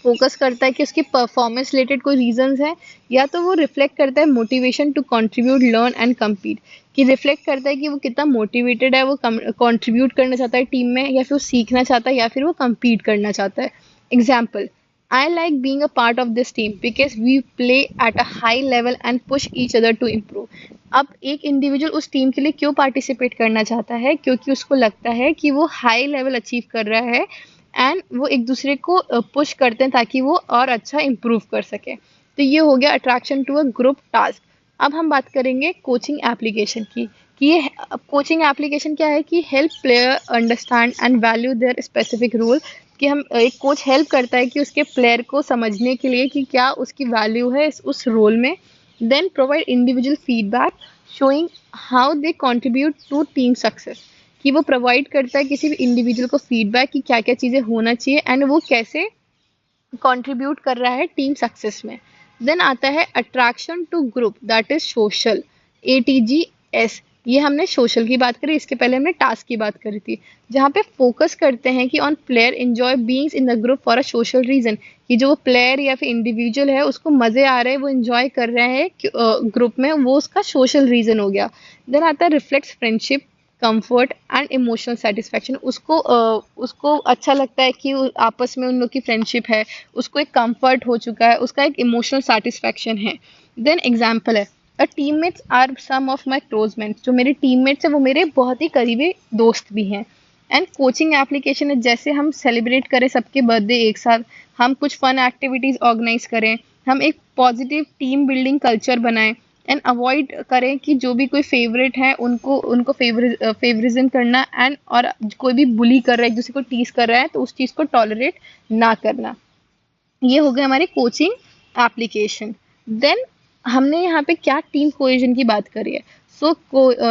A: फोकस करता है कि उसकी परफॉर्मेंस रिलेटेड कोई रीजंस है, या तो वो रिफ्लेक्ट करता है motivation to contribute learn and compete, कि रिफ्लेक्ट करता है कि वो कितना मोटिवेटेड है, वो कंट्रीब्यूट करना चाहता है टीम में, या फिर वो सीखना चाहता है, या फिर वो कम्पीट करना चाहता है। Example, I like being a part of this team because we play at a high level and push each other to improve. अब एक इंडिविजुअल उस टीम के लिए क्यों पार्टिसिपेट करना चाहता है, क्योंकि उसको लगता है कि वो हाई लेवल अचीव कर रहा है एंड वो एक दूसरे को पुश करते हैं ताकि वो और अच्छा इम्प्रूव कर सके। तो ये हो गया attraction to a group task. अब हम बात करेंगे कोचिंग एप्लीकेशन की, कि ये कोचिंग एप्लीकेशन क्या है, कि help player understand and value their specific role, कि हम एक कोच हेल्प करता है कि उसके प्लेयर को समझने के लिए कि क्या उसकी वैल्यू है उस रोल में। Then provide individual feedback showing how they contribute to team success, कि वो प्रोवाइड करता है किसी भी इंडिविजुअल को फीडबैक कि क्या क्या चीज़ें होना चाहिए एंड वो कैसे कंट्रीब्यूट कर रहा है टीम सक्सेस में। देन आता है attraction to group that is social, ATGS। ये हमने सोशल की बात करी, इसके पहले हमने टास्क की बात करी थी, जहाँ पे फोकस करते हैं कि on player enjoy being in the group for a social reason, कि जो प्लेयर या फिर इंडिविजुअल है उसको मजे आ रहे हैं, वो एंजॉय कर रहे हैं ग्रुप में, वो उसका सोशल रीजन हो गया। देन आता है reflects friendship, comfort and emotional satisfaction, उसको अच्छा लगता है कि आपस में उन लोग की फ्रेंडशिप है, उसको एक कंफर्ट हो चुका है, उसका एक इमोशनल सेटिस्फैक्शन है। देन एग्जाम्पल है, a teammates are some of my close mates, जो मेरे टीममेट्स हैं वो मेरे बहुत ही करीबी दोस्त भी हैं। एंड कोचिंग एप्लीकेशन है, जैसे हम सेलिब्रेट करें सबके बर्थडे एक साथ, हम कुछ फन एक्टिविटीज़ ऑर्गेनाइज करें, हम एक पॉजिटिव टीम बिल्डिंग कल्चर बनाएं एंड अवॉइड करें कि जो भी कोई फेवरेट है उनको उनको फेवरिज्म करना, एंड और कोई भी बुली कर रहा है, एक दूसरे को टीज कर रहा है तो उस चीज़ को टॉलरेट ना करना। ये हो गया हमारी कोचिंग एप्लीकेशन। देन हमने यहाँ पे क्या टीम कोहेजन की बात करी है। सो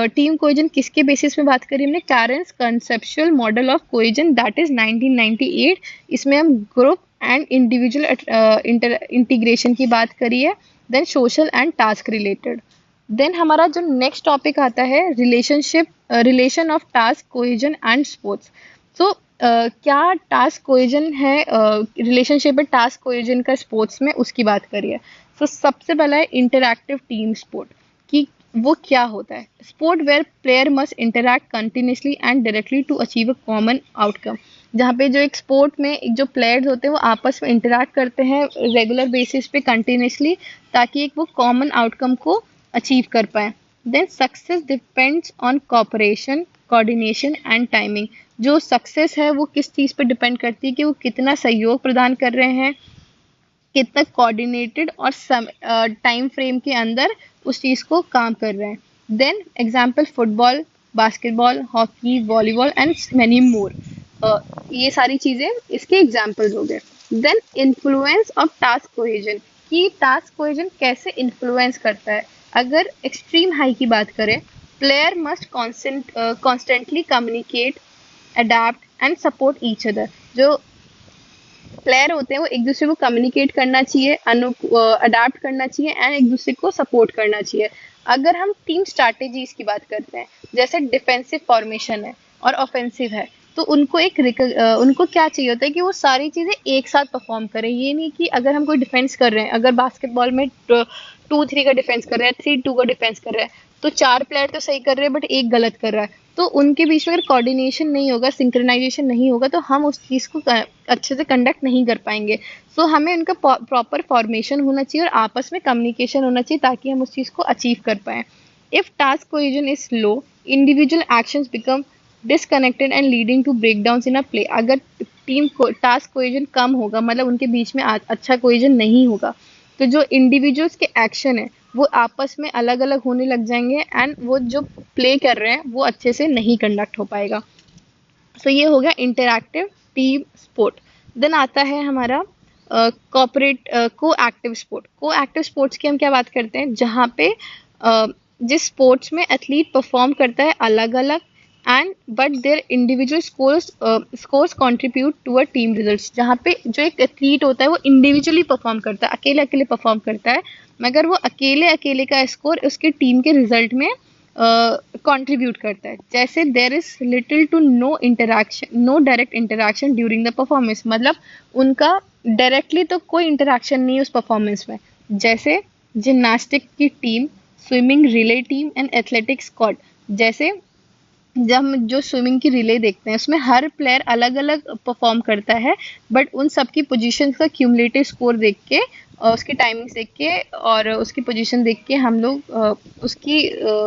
A: टीम कोहेजन किसके बेसिस में बात करी हमने, Carron's conceptual model of cohesion that is 1998। इसमें हम ग्रुप एंड इंडिविजुअल इंटीग्रेशन की बात करी है। Then social and task related. Then हमारा जो नेक्स्ट टॉपिक आता है relation of task cohesion and sports. So क्या टास्क कोहेजन है, रिलेशनशिप है टास्क कोहेजन का स्पोर्ट्स में, उसकी बात करिए। सो सबसे पहला है इंटरैक्टिव टीम स्पोर्ट, कि वो क्या होता है। Sport where player must interact continuously and directly to achieve a common outcome, जहाँ पे जो एक स्पोर्ट में एक जो प्लेयर्स होते हैं वो आपस में इंटरैक्ट करते हैं रेगुलर बेसिस पे कंटिन्यूसली, ताकि एक वो कॉमन आउटकम को अचीव कर पाए। Then success depends on cooperation, coordination and timing, जो सक्सेस है वो किस चीज़ पे डिपेंड करती है, कि वो कितना सहयोग प्रदान कर रहे हैं, कितना कोऑर्डिनेटेड और टाइम फ्रेम के अंदर उस चीज़ को काम कर रहे हैं। Then example football, basketball, hockey, volleyball and many more, ये सारी चीज़ें इसके एग्जाम्पल्स हो गए। Then influence of task cohesion, कि टास्क कोहेजन कैसे इन्फ्लुएंस करता है। अगर एक्सट्रीम हाई की बात करें, player must constantly communicate, adapt and support each other, जो प्लेयर होते हैं वो एक दूसरे को कम्युनिकेट करना चाहिए, अडाप्ट करना चाहिए एंड एक दूसरे को सपोर्ट करना चाहिए। अगर हम टीम स्ट्रैटेजीज की बात करते हैं, जैसे डिफेंसिव फॉर्मेशन है और ऑफेंसिव है, तो उनको क्या चाहिए होता है कि वो सारी चीजें एक साथ परफॉर्म करें। ये नहीं कि अगर हम कोई डिफेंस कर रहे हैं, अगर बास्केटबॉल में 2-3 का डिफेंस कर रहे हैं, 3-2 का डिफेंस कर रहे हैं, तो 4 प्लेयर तो सही कर रहे हैं बट एक गलत कर रहा है, तो उनके बीच में अगर कोऑर्डिनेशन नहीं होगा, सिंक्रोनाइजेशन नहीं होगा, तो हम उस चीज़ को अच्छे से कंडक्ट नहीं कर पाएंगे। सो हमें उनका प्रॉपर फॉर्मेशन होना चाहिए और आपस में कम्युनिकेशन होना चाहिए ताकि हम उस चीज़ को अचीव कर पाएँ। If task cohesion is low, individual actions become disconnected and leading to breakdowns in a play. अगर टीम को टास्क कोहेजन कम होगा, मतलब उनके बीच में अच्छा कोहेजन नहीं होगा, तो जो इंडिविजुअल्स के एक्शन है वो आपस में अलग अलग होने लग जाएंगे एंड वो जो प्ले कर रहे हैं वो अच्छे से नहीं कंडक्ट हो पाएगा। सो ये हो गया इंटरैक्टिव टीम स्पोर्ट। देन आता है हमारा कॉपरेट को एक्टिव स्पोर्ट। को एक्टिव स्पोर्ट्स की हम क्या बात करते हैं, जहाँ पे जिस स्पोर्ट्स में एथलीट परफॉर्म करता है अलग अलग and but their individual scores contribute to a team results. जहाँ पे जो एक एथलीट होता है वो इंडिविजुअली परफॉर्म करता है, अकेले अकेले परफॉर्म करता है, मगर वो अकेले अकेले का स्कोर उसके टीम के रिजल्ट में कंट्रीब्यूट करता है। जैसे there is little to no interaction, no direct interaction during the performance, मतलब उनका डायरेक्टली तो कोई इंटरैक्शन नहीं है उस परफॉर्मेंस में। जैसे जिम्नास्टिक की team, swimming relay team and athletics squad. जैसे जब हम जो स्विमिंग की रिले देखते हैं उसमें हर प्लेयर अलग अलग परफॉर्म करता है, बट उन सबकी पोजीशन का क्यूमुलेटिव स्कोर देख के और उसकी टाइमिंग देख के और उसकी पोजीशन देख के हम लोग उसकी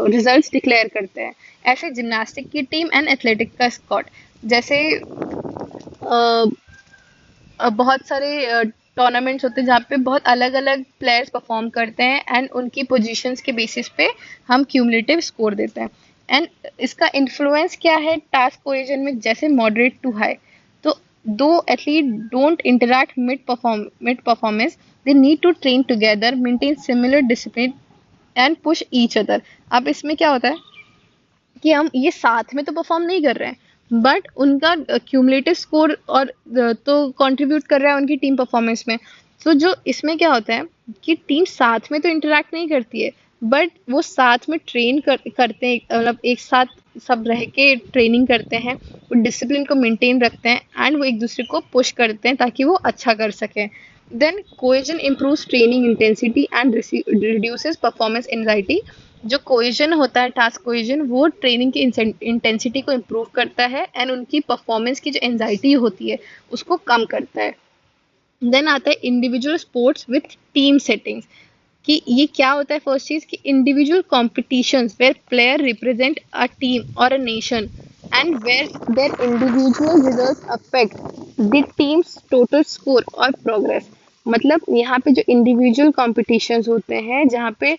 A: रिजल्ट्स डिक्लेयर करते हैं। ऐसे जिम्नास्टिक की टीम एंड एथलेटिक का स्क्वाड। जैसे बहुत सारे टूर्नामेंट्स होते हैं जहाँ पे बहुत अलग अलग प्लेयर्स परफॉर्म करते हैं एंड उनकी पोजीशंस के बेसिस पे हम क्यूमुलेटिव स्कोर देते हैं। एंड इसका इन्फ्लुएंस क्या है टास्क कोहेजन में, जैसे मॉडरेट टू हाई। तो दो athlete don't interact mid performance, they need to train together, maintain similar discipline and push each other. अब इसमें क्या होता है कि हम ये साथ में तो परफॉर्म नहीं कर रहे हैं, बट उनका क्यूमुलेटिव स्कोर और तो कंट्रीब्यूट कर रहा है उनकी टीम परफॉर्मेंस में। सो जो इसमें क्या होता है कि टीम साथ में तो इंटरैक्ट नहीं करती है, बट वो साथ में करते हैं, मतलब एक साथ सब रह के ट्रेनिंग करते हैं, वो डिसिप्लिन को मेंटेन रखते हैं एंड वो एक दूसरे को पुश करते हैं ताकि वो अच्छा कर सकें। Then cohesion improves training intensity and reduces performance anxiety. जो कोहेजन होता है टास्क कोहेजन, वो ट्रेनिंग की इंटेंसिटी को इम्प्रूव करता है एंड उनकी परफॉर्मेंस की जो एंजाइटी होती है उसको कम करता है। देन आता है individual sports with team settings, कि ये क्या होता है। फर्स्ट चीज कि individual competitions where player represent a team or a nation and where their individual results affect the team's total score or progress. मतलब यहाँ पे जो इंडिविजुअल कॉम्पिटिशन्स होते हैं जहाँ पे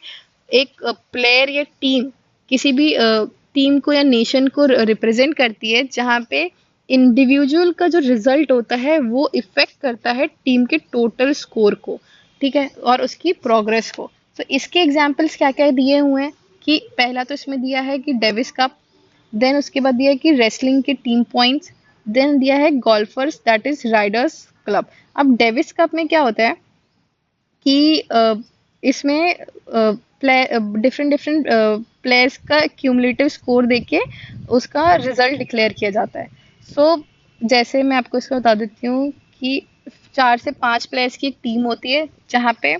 A: एक प्लेयर या टीम किसी भी टीम को या नेशन को रिप्रेजेंट करती है, जहाँ पे इंडिविजुअल का जो रिजल्ट होता है वो इफेक्ट करता है टीम के टोटल स्कोर को, ठीक है, और उसकी प्रोग्रेस को। तो इसके एग्जाम्पल्स क्या क्या दिए हुए हैं कि पहला तो इसमें दिया है कि डेविस कप, देन उसके बाद दिया है कि रेसलिंग के टीम पॉइंट्स, देन दिया है golfer's that is Riders club. अब डेविस कप में क्या होता है कि इसमें डिफरेंट डिफरेंट प्लेयर्स का क्यूमुलेटिव स्कोर देके उसका रिजल्ट डिक्लेयर किया जाता है। सो जैसे मैं आपको इसको बता देती हूँ कि 4 से 5 प्लेयर्स की एक टीम होती है, जहाँ पे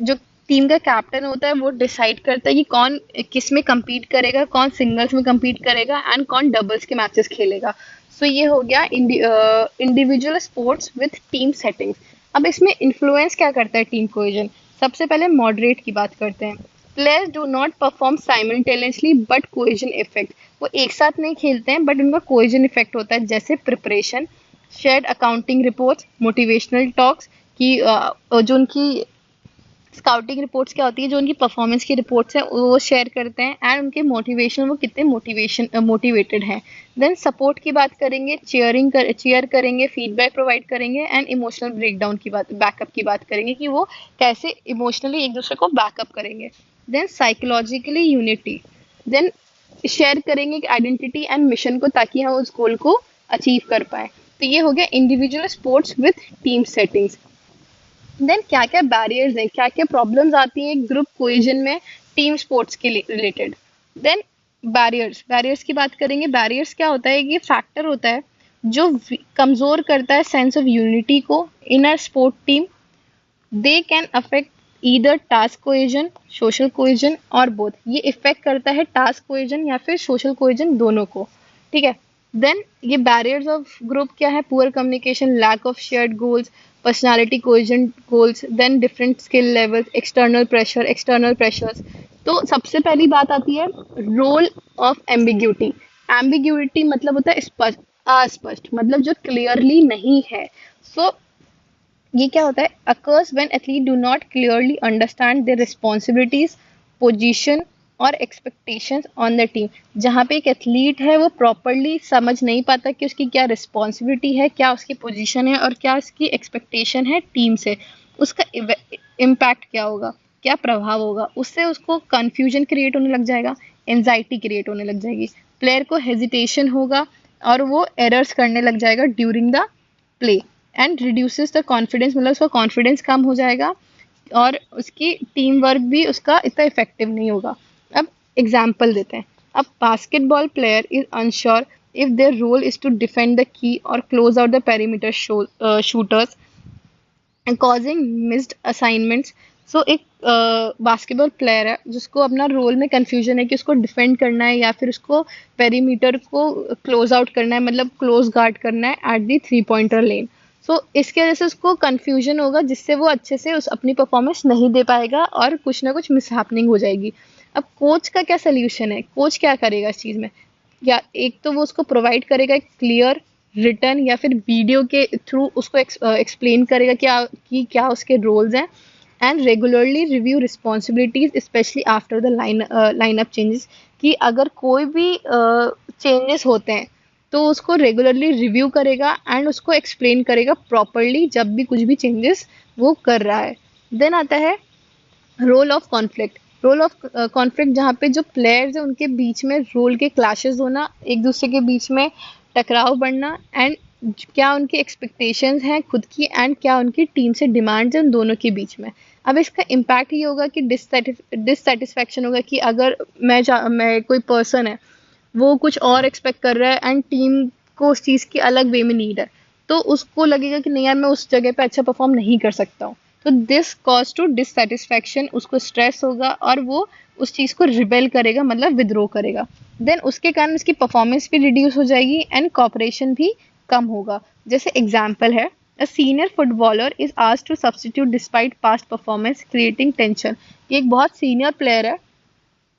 A: जो टीम का कैप्टन होता है वो डिसाइड करता है कि कौन किस में compete करेगा, कौन सिंगल्स में compete करेगा एंड कौन डबल्स के मैचेस खेलेगा। सो ये हो गया individual sports with team settings. अब इसमें इन्फ्लुएंस क्या करता है टीम कोहेजन। सबसे पहले मॉडरेट की बात करते हैं। Players do not perform simultaneously but cohesion effect, वो एक साथ नहीं खेलते हैं बट उनका कोहेजन इफेक्ट होता है। जैसे preparation, shared accounting reports, motivational talks, की जो उनकी स्काउटिंग रिपोर्ट्स क्या होती है, जो उनकी परफॉर्मेंस की रिपोर्ट्स हैं वो शेयर करते हैं एंड उनके मोटिवेशन, वो कितने मोटिवेटेड हैं। देन सपोर्ट की बात करेंगे, चेयर करेंगे, फीडबैक प्रोवाइड करेंगे एंड इमोशनल ब्रेकडाउन की बात, बैकअप की बात करेंगे कि वो कैसे इमोशनली एक दूसरे को बैकअप करेंगे। Then psychologically unity, then share करेंगे आइडेंटिटी एंड मिशन को ताकि हम उस गोल को अचीव कर पाए। तो ये हो गया individual sports with team settings. Then क्या क्या बैरियर्स हैं, क्या क्या प्रॉब्लम्स आती हैं ग्रुप कोहेजन में टीम स्पोर्ट्स के रिलेटेड। देन बैरियर्स की बात करेंगे। बैरियर्स क्या होता है, ये फैक्टर होता है जो कमजोर करता है सेंस ऑफ यूनिटी को in a sport team. They can affect either task cohesion, social cohesion or both. ये इफेक्ट करता है टास्क कोहेजन या फिर सोशल कोहेजन, दोनों को। ठीक है। देन ये बैरियर्स ऑफ ग्रुप क्या है, poor communication, lack of shared goals, personality cohesion goals, then different skill levels, external pressures. तो सबसे पहली बात आती है रोल ऑफ एम्बिग्यूटी। एम्बिग्यूटी मतलब होता है स्पष्ट, अस्पष्ट, मतलब जो क्लियरली नहीं है। सो ये क्या होता है, occurs when athlete do not clearly understand their responsibilities, position और expectations on the team। जहाँ पे एक एथलीट है वो प्रॉपरली समझ नहीं पाता कि उसकी क्या रिस्पॉन्सिबिलिटी है, क्या उसकी पोजीशन है और क्या उसकी एक्सपेक्टेशन है टीम से, उसका इम्पैक्ट क्या होगा, क्या प्रभाव होगा, उससे उसको कंफ्यूजन क्रिएट होने लग जाएगा, एनजाइटी क्रिएट होने लग जाएगी, प्लेयर को हेजिटेशन होगा और वो एरर्स करने लग जाएगा during the play and reduces the confidence, मतलब उसका कॉन्फिडेंस कम हो जाएगा और उसकी टीम वर्क भी उसका इतना इफेक्टिव नहीं होगा। अब एग्जाम्पल देते हैं। अब basketball player is unsure if their role is to defend the key or close out the perimeter shooters causing missed assignments. So एक बास्केटबॉल प्लेयर है जिसको अपना रोल में कंफ्यूजन है कि उसको डिफेंड करना है या फिर उसको पेरीमीटर को क्लोज आउट करना है, मतलब क्लोज गार्ड करना है एट दी 3 पॉइंटर लेन। सो इसके वजह से उसको कंफ्यूजन होगा जिससे वो अच्छे से उस अपनी परफॉर्मेंस नहीं दे पाएगा और कुछ ना कुछ मिसहैपनिंग हो जाएगी। अब कोच का क्या सोल्यूशन है, कोच क्या करेगा इस चीज़ में, या एक तो वो उसको प्रोवाइड करेगा क्लियर रिटर्न या फिर वीडियो के थ्रू उसको एक्सप्लेन करेगा कि क्या उसके रोल्स हैं, and regularly review responsibilities specially after the lineup changes. कि अगर कोई भी चेंजेस होते हैं तो उसको रेगुलरली रिव्यू करेगा एंड उसको एक्सप्लेन करेगा प्रॉपरली जब भी कुछ भी चेंजेस वो कर रहा है। देन आता है role of conflict. Role of conflict जहाँ पे जो प्लेयर्स हैं उनके बीच में रोल के क्लैशेस होना, एक दूसरे के बीच में टकराव बढ़ना, एंड क्या उनकी एक्सपेक्टेशंस हैं खुद की एंड क्या उनकी टीम से डिमांड्स हैं उन दोनों के बीच में। अब इसका इम्पैक्ट ये होगा कि डिससेटिस्फैक्शन होगा कि अगर मैं कोई पर्सन है वो कुछ और एक्सपेक्ट कर रहा है एंड टीम को उस चीज़ की अलग वे में नीड है, तो उसको लगेगा कि नहीं यार मैं उस जगह पे अच्छा परफॉर्म नहीं कर सकता हूँ। तो दिस कॉज टू डिससेटिस्फैक्शन, उसको स्ट्रेस होगा और वो उस चीज़ को रिबेल करेगा, मतलब विद्रोह करेगा। देन उसके कारण उसकी परफॉर्मेंस भी रिड्यूस हो जाएगी एंड कॉपरेशन भी कम होगा। जैसे एग्जाम्पल है, a senior footballer is asked to substitute despite past performance creating tension. ये एक बहुत सीनियर प्लेयर है,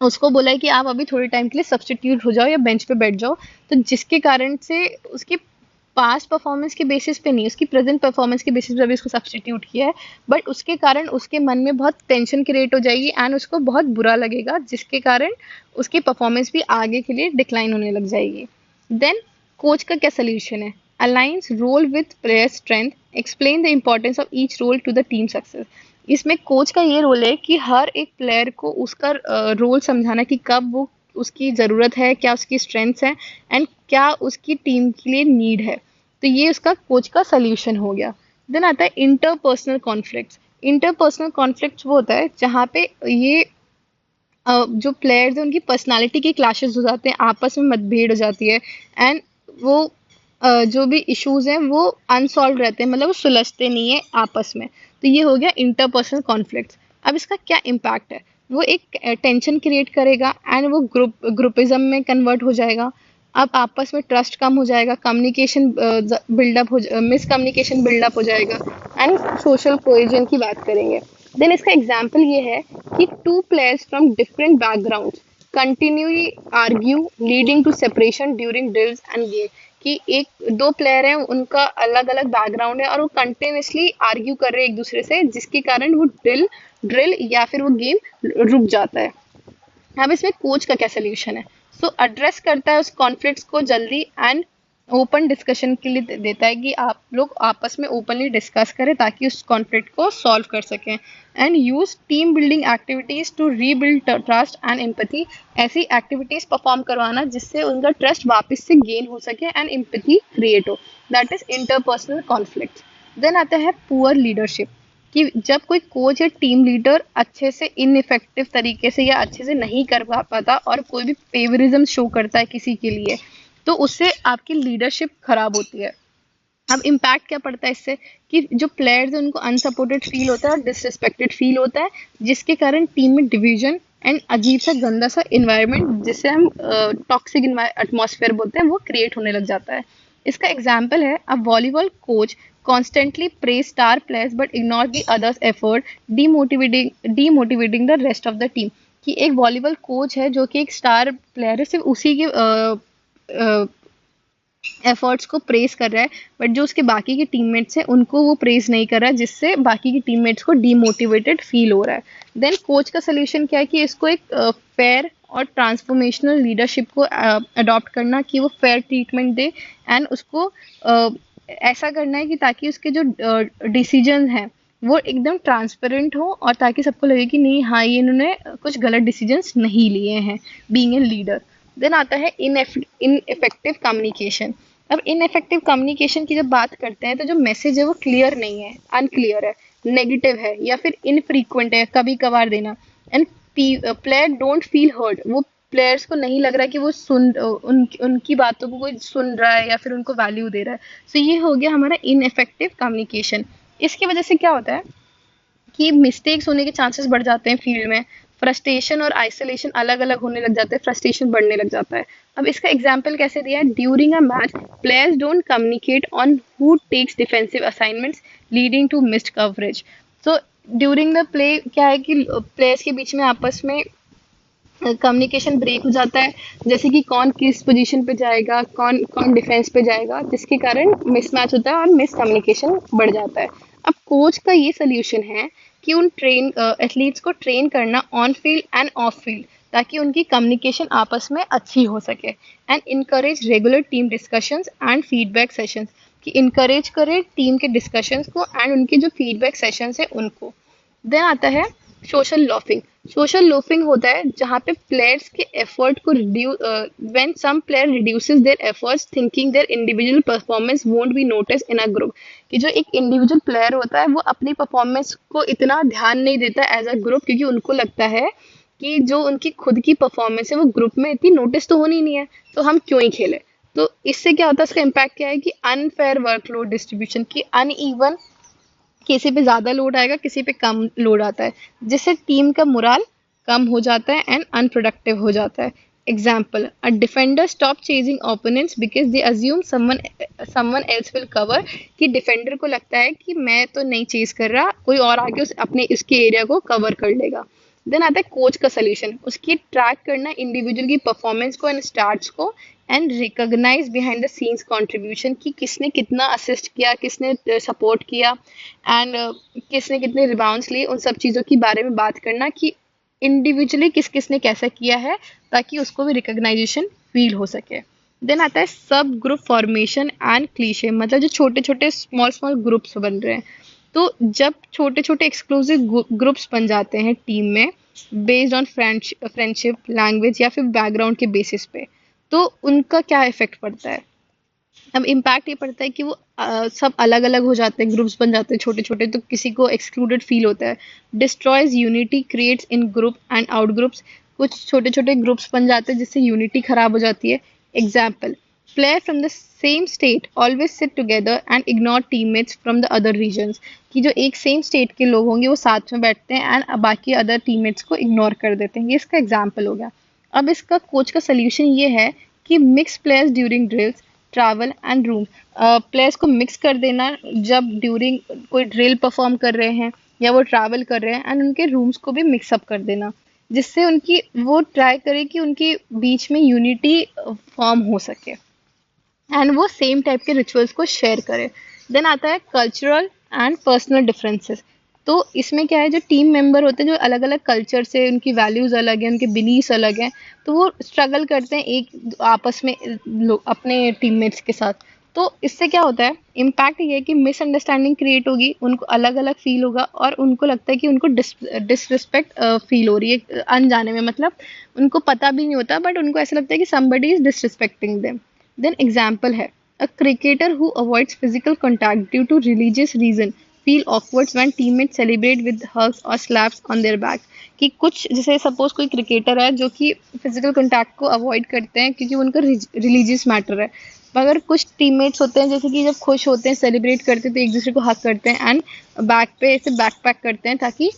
A: उसको बोला है कि आप अभी थोड़े टाइम के लिए सब्स्टिट्यूट हो जाओ या बेंच पे बैठ जाओ, तो जिसके कारण से उसकी पास्ट परफॉर्मेंस के बेसिस पे नहीं, उसकी प्रेजेंट परफॉर्मेंस के बेसिस पे अभी उसको सब्स्टिट्यूट किया है, बट उसके कारण उसके मन में बहुत टेंशन क्रिएट हो जाएगी एंड उसको बहुत बुरा लगेगा जिसके कारण उसकी परफॉर्मेंस भी आगे के लिए डिक्लाइन होने लग जाएगी। देन कोच का क्या सोल्यूशन है, aligns role with player strength, explain the importance of each role to the team success. इसमें कोच का ये रोल है कि हर एक प्लेयर को उसका रोल समझाना कि कब वो उसकी ज़रूरत है, क्या उसकी स्ट्रेंथ्स हैं एंड क्या उसकी टीम के लिए नीड है। तो ये उसका कोच का सोल्यूशन हो गया। देन आता है इंटरपर्सनल कॉन्फ्लिक्ट्स। इंटरपर्सनल कॉन्फ्लिक्ट्स वो होता है जहाँ पे ये जो प्लेयर्स हैं उनकी पर्सनालिटी के क्लैशेस हो जाते हैं, आपस में मतभेद हो जाती है एंड वो जो भी इश्यूज हैं वो अनसॉल्व रहते हैं, मतलब वो सुलझते नहीं है आपस में। तो ये हो गया इंटरपर्सनल कॉन्फ्लिक्ट्स। अब इसका क्या इम्पैक्ट है, वो एक टेंशन क्रिएट करेगा एंड वो ग्रुपिज्म में कन्वर्ट हो जाएगा। अब आपस में ट्रस्ट कम हो जाएगा, कम्युनिकेशन बिल्डअप हो मिसकम्युनिकेशन बिल्डअप हो जाएगा एंड सोशल कोहेजन की बात करेंगे। देन इसका एग्जाम्पल ये है कि two players from different backgrounds continuously argue leading to separation during drills and game. कि एक दो प्लेयर हैं उनका अलग अलग बैकग्राउंड है और वो कंटिन्यूसली आर्ग्यू कर रहे हैं एक दूसरे से, जिसके कारण वो ड्रिल या फिर वो गेम रुक जाता है। अब इसमें कोच का क्या सोल्यूशन है, सो एड्रेस करता है उस कॉन्फ्लिक्ट्स को जल्दी एंड ओपन डिस्कशन के लिए देता है कि आप लोग आपस में ओपनली डिस्कस करें ताकि उस कॉन्फ्लिक्ट को सॉल्व कर सकें। And use team building activities to rebuild trust and empathy. ऐसी एक्टिविटीज परफॉर्म करवाना जिससे उनका ट्रस्ट वापस से गेन हो सके एंड एम्पैथी क्रिएट हो, that is interpersonal conflict. Then आता है पुअर लीडरशिप, कि जब कोई कोच या टीम लीडर अच्छे से इनइफेक्टिव तरीके से या अच्छे से नहीं कर पाता और कोई भी फेवरिज्म शो करता है किसी के लिए, तो उससे आपकी लीडरशिप खराब होती है। अब इम्पैक्ट क्या पड़ता है इससे, कि जो प्लेयर्स हैं उनको अनसपोर्टेड फील होता है और डिसरिस्पेक्टेड फील होता है, जिसके कारण टीम में डिवीजन एंड अजीब सा गंदा सा इन्वायरमेंट, जिसे हम टॉक्सिक एटमॉस्फेयर बोलते हैं, वो क्रिएट होने लग जाता है। इसका एग्जाम्पल है, a volleyball coach constantly praise star players but ignore the others effort, demotivating the rest of the team. कि एक वॉलीबॉल कोच है जो कि एक स्टार प्लेयर है, सिर्फ उसी के एफर्ट्स को प्रेज कर रहा है, बट जो उसके बाकी के टीममेट्स हैं उनको वो प्रेज नहीं कर रहा है, जिससे बाकी के टीममेट्स को डीमोटिवेटेड फील हो रहा है। देन कोच का सोल्यूशन क्या है, कि इसको एक फेयर और ट्रांसफॉर्मेशनल लीडरशिप को अडॉप्ट करना, कि वो फेयर ट्रीटमेंट दे एंड उसको ऐसा करना है कि ताकि उसके जो डिसीजन हैं वो एकदम ट्रांसपेरेंट हो, और ताकि सबको लगे कि नहीं, हाँ, ये इन्होंने कुछ गलत डिसीजंस नहीं लिए हैं बीइंग ए लीडर। देन आता है इनइफेक्टिव कम्युनिकेशन। अब इनइफेक्टिव कम्युनिकेशन की जब बात करते हैं, तो जो मैसेज है वो क्लियर नहीं है, अनक्लियर है, नेगेटिव है, या फिर इनफ्रीक्वेंट है, कभी कभार देना। And player don't feel heard, वो प्लेयर्स को नहीं लग रहा कि वो उनकी बातों को कोई सुन रहा है या फिर उनको वैल्यू दे रहा है। सो ये हो गया हमारा इनइफेक्टिव कम्युनिकेशन। इसकी वजह से क्या होता है कि मिस्टेक्स होने के चांसेस बढ़ जाते हैं फील्ड में, फ्रस्ट्रेशन और आइसोलेशन अलग अलग होने लग जाते हैं, फ्रस्ट्रेशन बढ़ने लग जाता है। अब इसका एग्जाम्पल कैसे दिया है, during a match players don't communicate on who takes defensive assignments leading to missed coverage. So during the play क्या है कि प्लेयर्स के बीच में आपस में कम्युनिकेशन ब्रेक हो जाता है, जैसे कि कौन किस पोजीशन पे जाएगा, कौन कौन डिफेंस पे जाएगा, जिसके कारण मिसमैच होता है और मिस कम्युनिकेशन बढ़ जाता है। अब कोच का ये सोल्यूशन है कि उन ट्रेन एथलीट्स को ट्रेन करना on field end of field, ताकि उनकी कम्युनिकेशन आपस में अच्छी हो सके। And encourage regular team discussions and feedback sessions, कि इनकरेज करे टीम के डिस्कशंस को एंड उनके जो फीडबैक सेशंस है उनको। देन आता है सोशल लॉफिंग। सोशल लोफिंग होता है जहाँ पे प्लेयर्स के एफर्ट को reduce, when some player reduces their efforts thinking their individual performance won't be notice in a group. कि जो एक इंडिविजुअल प्लेयर होता है वो अपनी परफॉर्मेंस को इतना ध्यान नहीं देता एज अ ग्रुप, क्योंकि उनको लगता है कि जो उनकी खुद की परफॉर्मेंस है वो ग्रुप में इतनी नोटिस तो होनी नहीं है, तो हम क्यों ही खेले। तो इससे क्या होता है, इसका इम्पैक्ट क्या है कि अनफेयर वर्कलोड डिस्ट्रीब्यूशन, की अनइवन, किसी पे ज्यादा लोड आएगा, किसी पे कम लोड आता है, जिससे टीम का मोराल कम हो जाता है एंड अनप्रोडक्टिव हो जाता है। Example, a defender stop chasing opponents because they assume someone else will cover. कि डिफेंडर को लगता है कि मैं तो नहीं चेज कर रहा, कोई और आगे अपने इसके एरिया को कवर कर लेगा। देन आता है कोच का सोल्यूशन, उसकी ट्रैक करना इंडिविजुअल की परफॉर्मेंस को एंड स्टार्ट्स को, and recognize behind the scenes contribution, कि किसने कितना असिस्ट किया, किसने सपोर्ट किया एंड किसने कितने रिबाउंड्स लिए, उन सब चीज़ों के बारे में बात करना कि इंडिविजुअली किस किसने कैसा किया है, ताकि उसको भी रिकॉग्नाइजेशन फील हो सके। देन आता है सब ग्रुप फॉर्मेशन एंड क्लीशे, मतलब जो छोटे छोटे स्मॉल स्मॉल ग्रुप्स बन रहे हैं, तो जब छोटे छोटे एक्सक्लूसिव ग्रुप्स बन जाते हैं टीम में, बेस्ड ऑन फ्रेंडशिप, लैंग्वेज या फिर बैकग्राउंड के बेसिस पे, तो उनका क्या इफेक्ट पड़ता है। अब इम्पैक्ट ये पड़ता है कि वो सब अलग अलग हो जाते हैं, ग्रुप्स बन जाते हैं छोटे छोटे, तो किसी को एक्सक्लूडेड फील होता है। Destroys unity creates in group and out groups, कुछ छोटे छोटे ग्रुप्स बन जाते हैं जिससे यूनिटी खराब हो जाती है। Example, player from the same state always sit together and ignore teammates from the other regions. कि जो एक सेम स्टेट के लोग होंगे वो साथ में बैठते हैं एंड बाकी अदर टीममेट्स को इग्नोर कर देते हैं। ये इसका एग्जाम्पल हो गया। अब इसका कोच का सोल्यूशन ये है कि mix players during drills, travel and room. Players को मिक्स कर देना जब ड्यूरिंग कोई ड्रिल परफॉर्म कर रहे हैं या वो ट्रैवल कर रहे हैं, एंड उनके रूम्स को भी मिक्सअप कर देना, जिससे उनकी वो ट्राई करे कि उनके बीच में यूनिटी फॉर्म हो सके एंड वो सेम टाइप के रिचुअल्स को शेयर करे। देन आता है कल्चरल एंड पर्सनल डिफरेंसेस। तो इसमें क्या है, जो टीम मेंबर होते हैं जो अलग अलग कल्चर से, उनकी वैल्यूज अलग हैं, उनके बिलीव्स अलग हैं, तो वो स्ट्रगल करते हैं एक आपस में अपने टीममेट्स के साथ। तो इससे क्या होता है, इम्पैक्ट ये है कि मिसअंडरस्टैंडिंग क्रिएट होगी, उनको अलग अलग फील होगा और उनको लगता है कि उनको डिसरिस्पेक्ट फील हो रही है अनजाने में, मतलब उनको पता भी नहीं होता बट उनको ऐसा लगता है कि somebody is disrespecting them. Then example है, a cricketer who avoids physical contact due to religious reason feel awkward when teammates celebrate with hugs or slaps on their back। कि कुछ जैसे सपोज कोई क्रिकेटर है जो कि फिजिकल कांटेक्ट को avoid करते हैं क्योंकि उनका रिलीजियस मैटर है, मगर कुछ टीममेट्स होते हैं जैसे कि जब खुश होते हैं सेलिब्रेट करते हैं तो एक दूसरे को हक करते हैं एंड बैक पे ऐसे बैक पैक करते हैं ताकि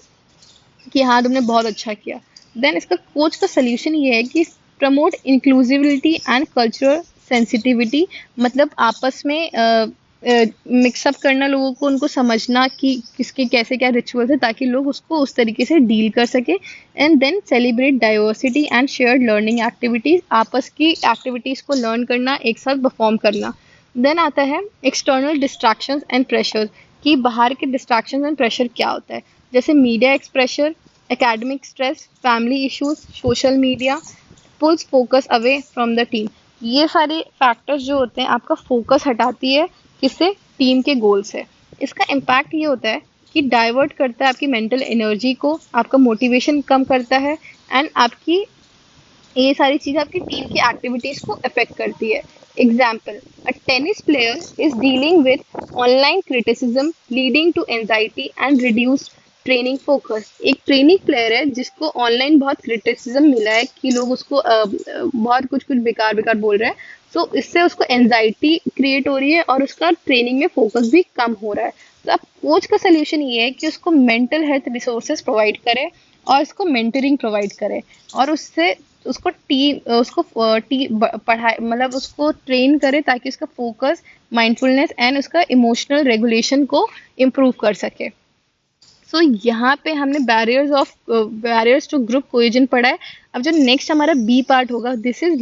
A: कि हाँ तुमने बहुत अच्छा किया। देन इसका कोच का सोल्यूशन ये है कि promote inclusivity and cultural sensitivity, मतलब आपस में मिक्सअप करना लोगों को, उनको समझना कि किसके कैसे क्या रिचुअल्स है ताकि लोग उसको उस तरीके से डील कर सके। And then celebrate diversity and shared learning activities, आपस की एक्टिविटीज को लर्न करना, एक साथ परफॉर्म करना। देन आता है एक्सटर्नल डिस्ट्रैक्शंस एंड प्रेशर, कि बाहर के डिस्ट्रैक्शंस एंड प्रेशर क्या होता है, जैसे media exposure, academic stress, family issues, social media pulls focus away from the team. ये सारे फैक्टर्स जो होते हैं आपका फोकस हटाती है किससे, टीम के गोल से। इसका इम्पैक्ट ये होता है कि डाइवर्ट करता है आपकी मेंटल एनर्जी को, आपका मोटिवेशन कम करता है एंड आपकी ये सारी चीज़ें आपकी टीम की एक्टिविटीज को अफेक्ट करती है। Example, a tennis player is dealing with online criticism leading to anxiety and reduce training focus. एक ट्रेनिंग प्लेयर है जिसको ऑनलाइन बहुत क्रिटिसिज्म मिला है कि लोग उसको बहुत कुछ कुछ बेकार बेकार बोल रहे हैं, तो इससे उसको एंजाइटी क्रिएट हो रही है और उसका ट्रेनिंग में फोकस भी कम हो रहा है। तो अब कोच का सोल्यूशन ये है कि उसको मेंटल हेल्थ रिसोर्सेज प्रोवाइड करे और उसको मेंटरिंग प्रोवाइड करे और उससे उसको पढ़ाई, मतलब उसको ट्रेन करे ताकि उसका फोकस, माइंडफुलनेस एंड उसका इमोशनल रेगुलेशन को इम्प्रूव कर सके। सो यहाँ पे हमने बैरियर्स टू ग्रुप कोहेजन पढ़ा है। अब जो नेक्स्ट हमारा बी पार्ट होगा, दिस इज